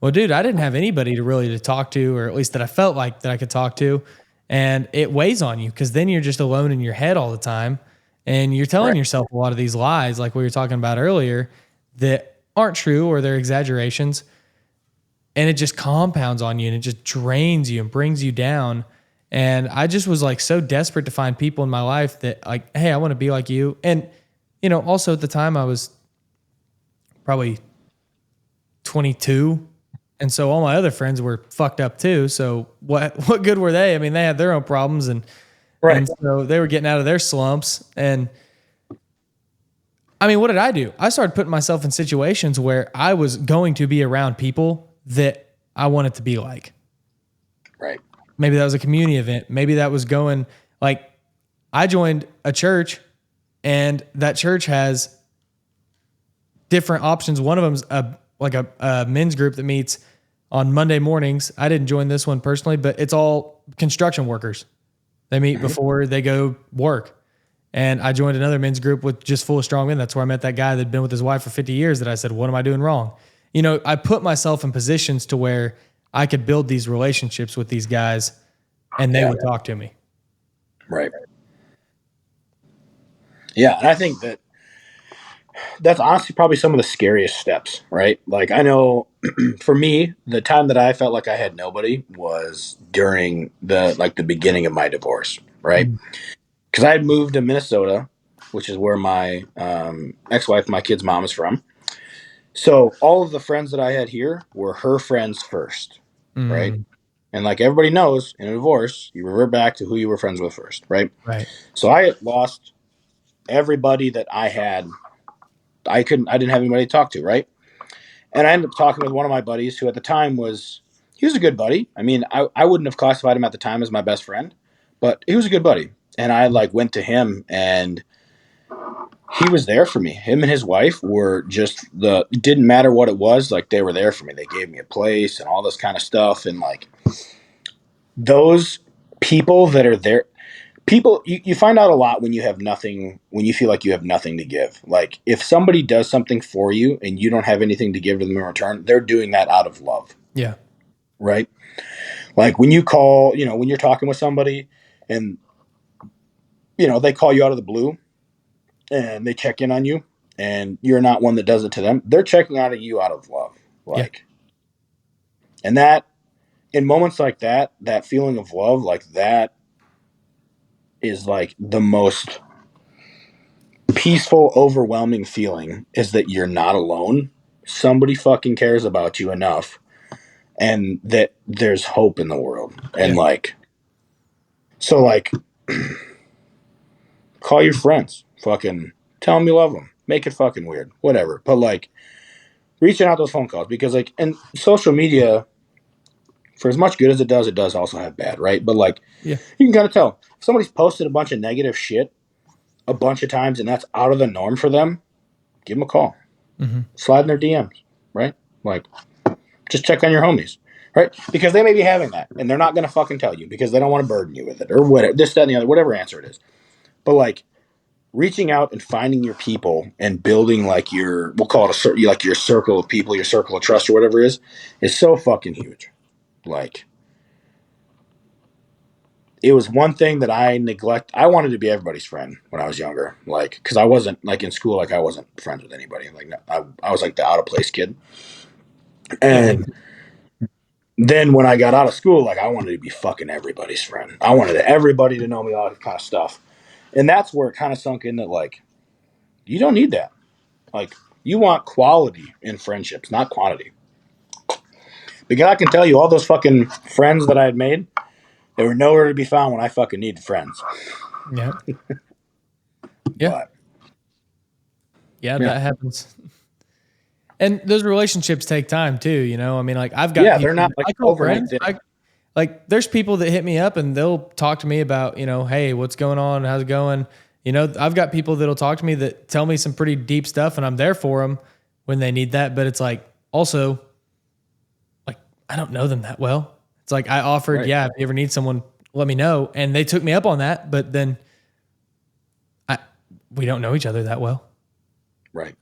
Well, dude, I didn't have anybody to talk to, or at least that I felt like that I could talk to. And it weighs on you because then you're just alone in your head all the time. And you're telling yourself a lot of these lies, like we were talking about earlier, that aren't true or they're exaggerations. And it just compounds on you and it just drains you and brings you down. And I just was like so desperate to find people in my life that like, hey, I want to be like you. And, also at the time I was probably 22. And so all my other friends were fucked up too. So what good were they? I mean, they had their own problems and so they were getting out of their slumps. And I mean, what did I do? I started putting myself in situations where I was going to be around people that I wanted to be like. Right. Maybe that was a community event. Maybe that was going like I joined a church and that church has different options. One of them's a men's group that meets on Monday mornings. I didn't join this one personally, but it's all construction workers. They meet before they go work. And I joined another men's group with just full of strong men. That's where I met that guy that'd been with his wife for 50 years that I said, what am I doing wrong? I put myself in positions to where I could build these relationships with these guys and they would talk to me. Right. Yeah. And I think that's honestly probably some of the scariest steps, right? Like I know for me, the time that I felt like I had nobody was during the beginning of my divorce, right? Because I had moved to Minnesota, which is where my ex-wife, my kid's mom, is from. So all of the friends that I had here were her friends first, right? And like everybody knows, in a divorce, you revert back to who you were friends with first, right? Right. So I had lost everybody that I had. I didn't have anybody to talk to, right? And I ended up talking with one of my buddies who at the time he was a good buddy. I mean, I wouldn't have classified him at the time as my best friend, but he was a good buddy. And I went to him and he was there for me. Him and his wife were just it didn't matter what it was. Like they were there for me. They gave me a place and all this kind of stuff. And like those people that are there, you find out a lot when you have nothing, when you feel like you have nothing to give. Like if somebody does something for you and you don't have anything to give to them in return, they're doing that out of love. Yeah. Right. Like when you call, when you're talking with somebody and, they call you out of the blue and they check in on you and you're not one that does it to them. They're checking out of you out of love. And that in moments like that feeling of love, like that is like the most peaceful, overwhelming feeling is that you're not alone. Somebody fucking cares about you enough and that there's hope in the world. And call your friends, fucking tell them you love them, make it fucking weird, whatever. But reaching out those phone calls because and social media, for as much good as it does also have bad, right? But you can kind of tell if somebody's posted a bunch of negative shit a bunch of times and that's out of the norm for them, give them a call. Slide in their DMs, right? Just check on your homies, right? Because they may be having that and they're not going to fucking tell you because they don't want to burden you with it or whatever, this, that, and the other, whatever answer it is. But reaching out and finding your people and building we'll call it your circle of people, your circle of trust or whatever it is so fucking huge. It was one thing that I I wanted to be everybody's friend when I was younger. Cause I wasn't in school, I wasn't friends with anybody. I was the out of place kid. And then when I got out of school, I wanted to be fucking everybody's friend. I wanted everybody to know me, all that kind of stuff. And that's where it kind of sunk in that You don't need that. Like, you want quality in friendships, not quantity. Because I can tell you, all those fucking friends that I had made, they were nowhere to be found when I fucking needed friends. Yeah. Yeah. But Yeah, yeah, that happens. And those relationships take time too, you know? I mean, like I've got yeah, they're people not that like I an call overnight friends. thing. Like there's people that hit me up and they'll talk to me about, you know, hey, what's going on? How's it going? You know, I've got people that'll talk to me that tell me some pretty deep stuff and I'm there for them when they need that. But it's like also, like, I don't know them that well. It's like I offered, Right. yeah, if you ever need someone, let me know. And they took me up on that. But then we don't know each other that well, Right.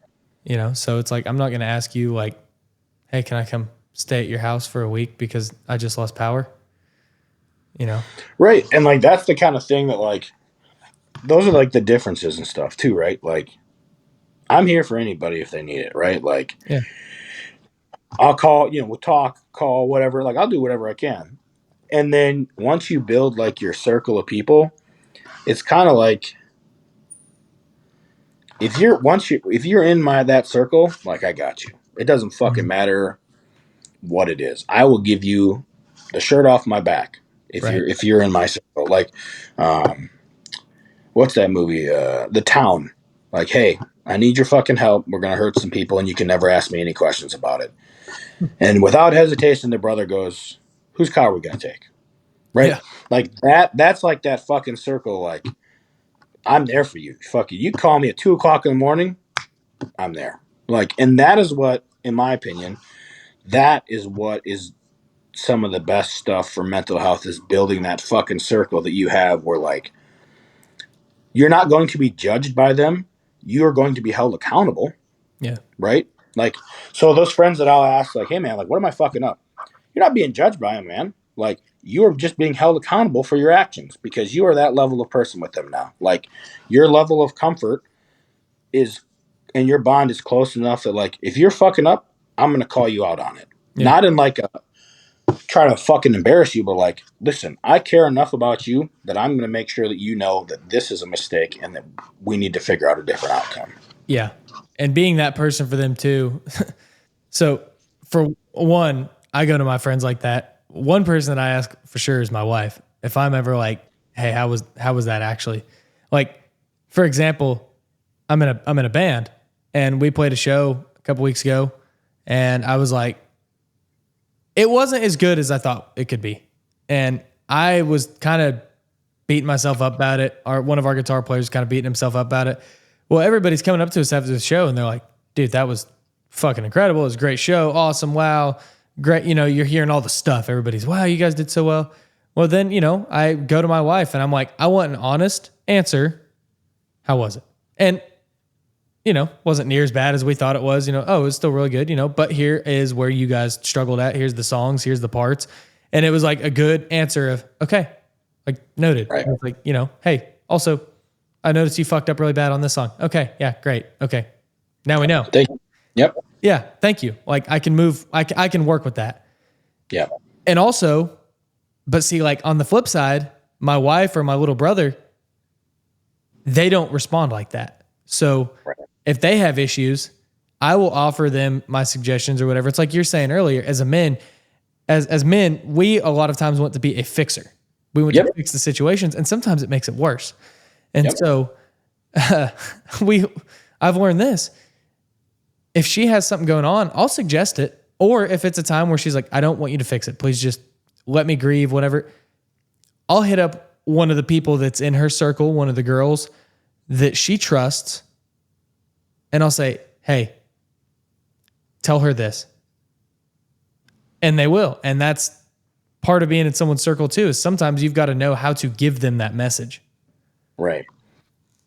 you know? So it's like, I'm not going to ask you, like, hey, can I come stay at your house for a week because I just lost power? You know? Right. And like, that's the kind of thing that, like, those are like the differences and stuff too, right? Like, I'm here for anybody if they need it, right? Like, Yeah. I'll call, we'll talk, call, whatever. Like, I'll do whatever I can. And then once you build like your circle of people, it's kind of like, if you're in that circle, like, I got you. It doesn't fucking matter what it is. I will give you the shirt off my back Right. if you're in my circle. Like, um, what's that movie? The Town. Like, hey, I need your fucking help. We're gonna hurt some people, and you can never ask me any questions about it. And without hesitation, the brother goes, "Whose car are we gonna take?" Right? Yeah. Like that. That's like that fucking circle. Like, I'm there for you. Fuck you. You call me at 2:00 in the morning, I'm there. Like, and that is what, in my opinion, that is what is some of the best stuff for mental health, is building that fucking circle that you have where, like, you're not going to be judged by them. You are going to be held accountable, Yeah. right? Like, so those friends that I'll ask, like, hey man, like, what am I fucking up? You're not being judged by them, man. Like, you are just being held accountable for your actions because you are that level of person with them now. Like, your level of comfort is, and your bond is close enough that, like, if you're fucking up, I'm gonna call you out on it. Yeah. Not in like a try to fucking embarrass you, but like, listen, I care enough about you that I'm gonna make sure that you know that this is a mistake and that we need to figure out a different outcome. Yeah. And being that person for them too. So for one, I go to my friends like that. One person that I ask for sure is my wife. If I'm ever like, hey, how was that actually? Like, for example, I'm in a band and we played a show a couple weeks ago and I was like, it wasn't as good as I thought it could be. And I was kind of beating myself up about it. One of our guitar players kind of beating himself up about it. Well, everybody's coming up to us after the show and they're like, dude, that was fucking incredible. It was a great show. Awesome. Wow. Great. You know, you're hearing all the stuff. Everybody's, wow, you guys did so well. Well, then, you know, I go to my wife and I'm like, I want an honest answer. How was it? And, you know, wasn't near as bad as we thought it was. You know, oh, it was still really good, you know, but here is where you guys struggled at. Here's the songs, here's the parts. And it was like a good answer of, okay, like noted. Right. It's like, you know, hey, also, I noticed you fucked up really bad on this song. Okay, yeah, great. Okay, now we know. Thank you. Yep. Yeah, thank you. Like I can move, I can work with that. Yeah. And also, but see, like on the flip side, my wife or my little brother, they don't respond like that. So Right. if they have issues, I will offer them my suggestions or whatever. It's like you're saying earlier, as men, we a lot of times want to be a fixer. We want Yep. to fix the situations, and sometimes it makes it worse. And Yep. so I've learned this. If she has something going on, I'll suggest it. Or if it's a time where she's like, I don't want you to fix it. Please just let me grieve, whatever. I'll hit up one of the people that's in her circle, one of the girls that she trusts, and I'll say, hey, tell her this. And they will. And that's part of being in someone's circle too, is sometimes you've got to know how to give them that message. Right.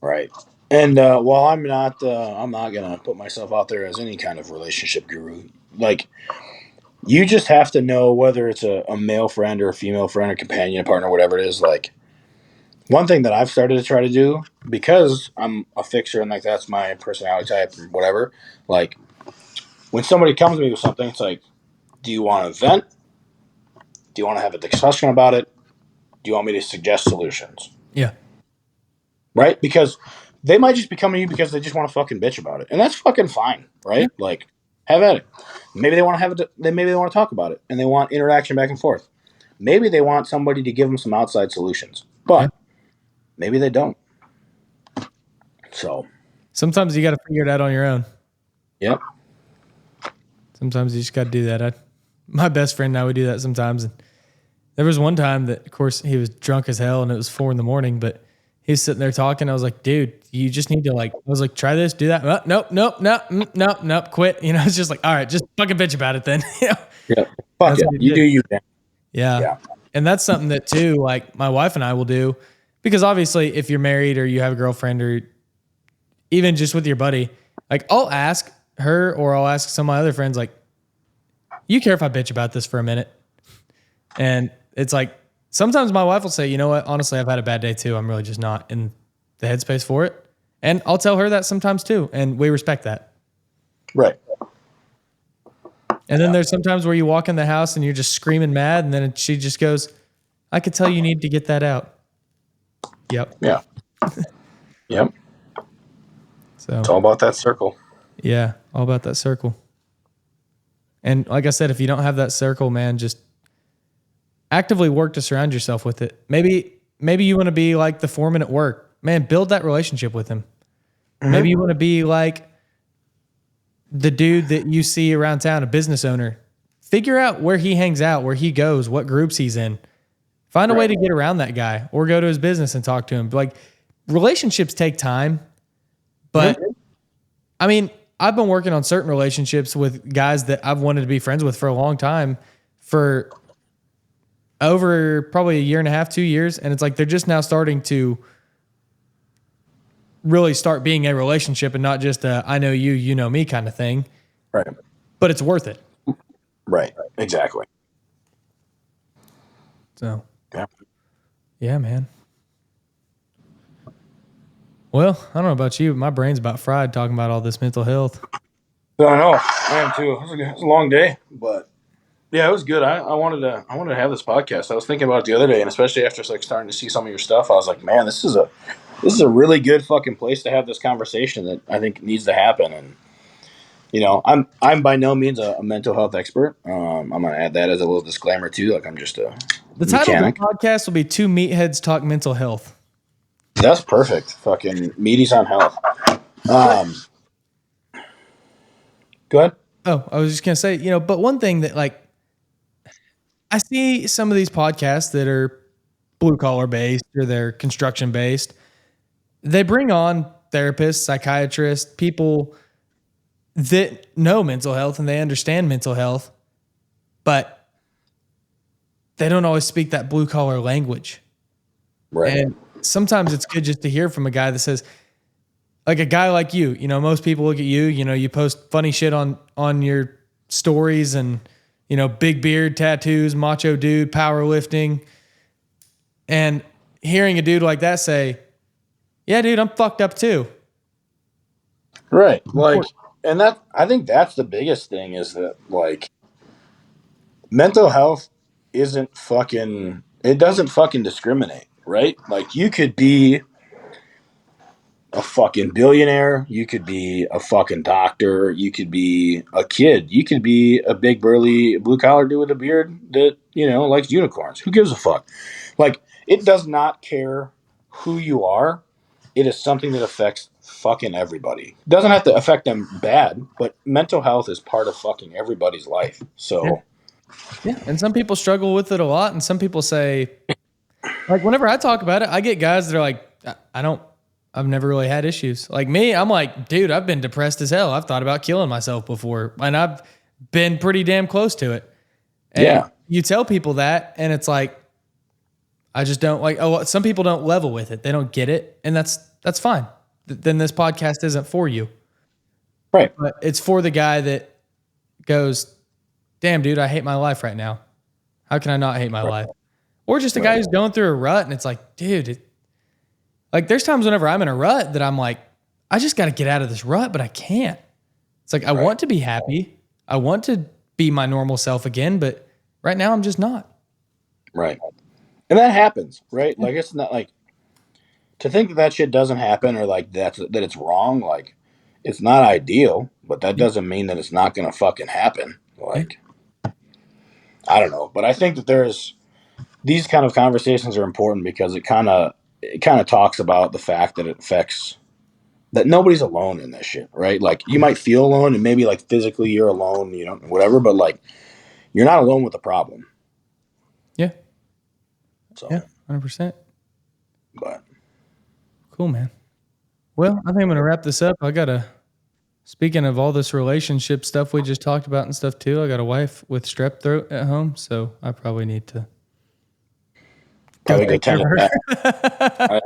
Right. And while I'm not gonna put myself out there as any kind of relationship guru. Like, you just have to know whether it's a male friend or a female friend or companion, partner, whatever it is. Like, one thing that I've started to try to do, because I'm a fixer and like that's my personality type or whatever. Like, when somebody comes to me with something, it's like, do you want to vent? Do you want to have a discussion about it? Do you want me to suggest solutions? Yeah. Right? Because they might just be coming to you because they just want to fucking bitch about it, and that's fucking fine, right? Yeah. Like, have at it. Maybe they want to have it. Maybe they want to talk about it, and they want interaction back and forth. Maybe they want somebody to give them some outside solutions, but maybe they don't. So sometimes you got to figure it out on your own. Yep. Sometimes you just got to do that. My best friend and I would do that sometimes. And there was one time that, of course, he was drunk as hell and it was 4 a.m, but he was sitting there talking. I was like, dude, you just need to I was like, try this, do that. Nope, quit. It's just like, all right, just fucking bitch about it then. Yeah. Fuck it. You do you then. Yeah. And that's something that too, like my wife and I will do, because obviously if you're married or you have a girlfriend or even just with your buddy, like I'll ask her or I'll ask some of my other friends, like, you care if I bitch about this for a minute? And it's like, sometimes my wife will say, you know what, honestly, I've had a bad day too. I'm really just not in the headspace for it. And I'll tell her that sometimes too. And we respect that. Right. And then there's sometimes where you walk in the house and you're just screaming mad. And then she just goes, I could tell you need to get that out. Yep. Yeah. Yep. So it's all about that circle. Yeah. All about that circle. And like I said, if you don't have that circle, man, just actively work to surround yourself with it. Maybe you want to be like the foreman at work. Man, build that relationship with him. Mm-hmm. Maybe you want to be like the dude that you see around town, a business owner. Figure out where he hangs out, where he goes, what groups he's in. Find a way to get around that guy or go to his business and talk to him. Like, relationships take time. But, I mean, I've been working on certain relationships with guys that I've wanted to be friends with for a long time, for over probably 1.5 years, 2 years. And it's like they're just now starting to really start being a relationship and not just a I know you, you know me kind of thing. Right. But it's worth it. Right. Exactly. So, yeah, man. Well, I don't know about you, but my brain's about fried talking about all this mental health. I know. I am too. It was a long day, but yeah, it was good. I wanted to have this podcast. I was thinking about it the other day, and especially after like starting to see some of your stuff, I was like, man, this is a really good fucking place to have this conversation that I think needs to happen. And I'm by no means a mental health expert. I'm gonna add that as a little disclaimer too. Like, I'm just a the title of the podcast will be Two Meatheads Talk Mental Health. That's perfect. Fucking meaties on health. Go ahead. Oh, I was just going to say, but one thing that like, I see some of these podcasts that are blue collar based or they're construction based. They bring on therapists, psychiatrists, people that know mental health and they understand mental health, but they don't always speak that blue collar language. Right. And sometimes it's good just to hear from a guy that says, like a guy like you, most people look at you, you post funny shit on your stories and, big beard, tattoos, macho dude, powerlifting. And hearing a dude like that say, yeah, dude, I'm fucked up too. Right. Like, and I think that's the biggest thing is that, like, mental health it doesn't fucking discriminate, right? Like, you could be a fucking billionaire, you could be a fucking doctor, you could be a kid, you could be a big burly blue collar dude with a beard that, likes unicorns. Who gives a fuck? Like, it does not care who you are. It is something that affects fucking everybody. It doesn't have to affect them bad, but mental health is part of fucking everybody's life. So yeah. And some people struggle with it a lot, and some people say, like, whenever I talk about it, I get guys that are like, I've never really had issues. Like me, I'm like, dude, I've been depressed as hell. I've thought about killing myself before, and I've been pretty damn close to it. And you tell people that, and it's like, I just don't like, some people don't level with it. They don't get it. And that's fine. Then this podcast isn't for you. Right. But it's for the guy that goes, damn, dude, I hate my life right now. How can I not hate my life? Or just a guy who's going through a rut and it's like, dude, like there's times whenever I'm in a rut that I'm like, I just got to get out of this rut, but I can't. It's like, I want to be happy. I want to be my normal self again, but right now I'm just not. Right. And that happens, right? Like, it's not like to think that shit doesn't happen or like that it's wrong, like it's not ideal, but that doesn't mean that it's not gonna fucking happen. Yeah. Like I don't know, but I think that there's these kind of conversations are important because it kind of talks about the fact that it affects that nobody's alone in this shit, right? Like you might feel alone and maybe like physically you're alone, you know, whatever, but like you're not alone with the problem. Yeah. So, Yeah. 100%. but Cool, man. Well, I think I'm going to wrap this up. Speaking of all this relationship stuff we just talked about and stuff too, I got a wife with strep throat at home, so I probably need to go probably go take care of tend to that. her.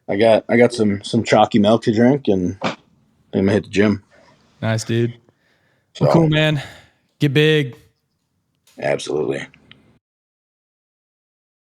I got some chalky milk to drink and I'm gonna hit the gym. Nice, dude. Well, So cool, man. Get big. absolutely.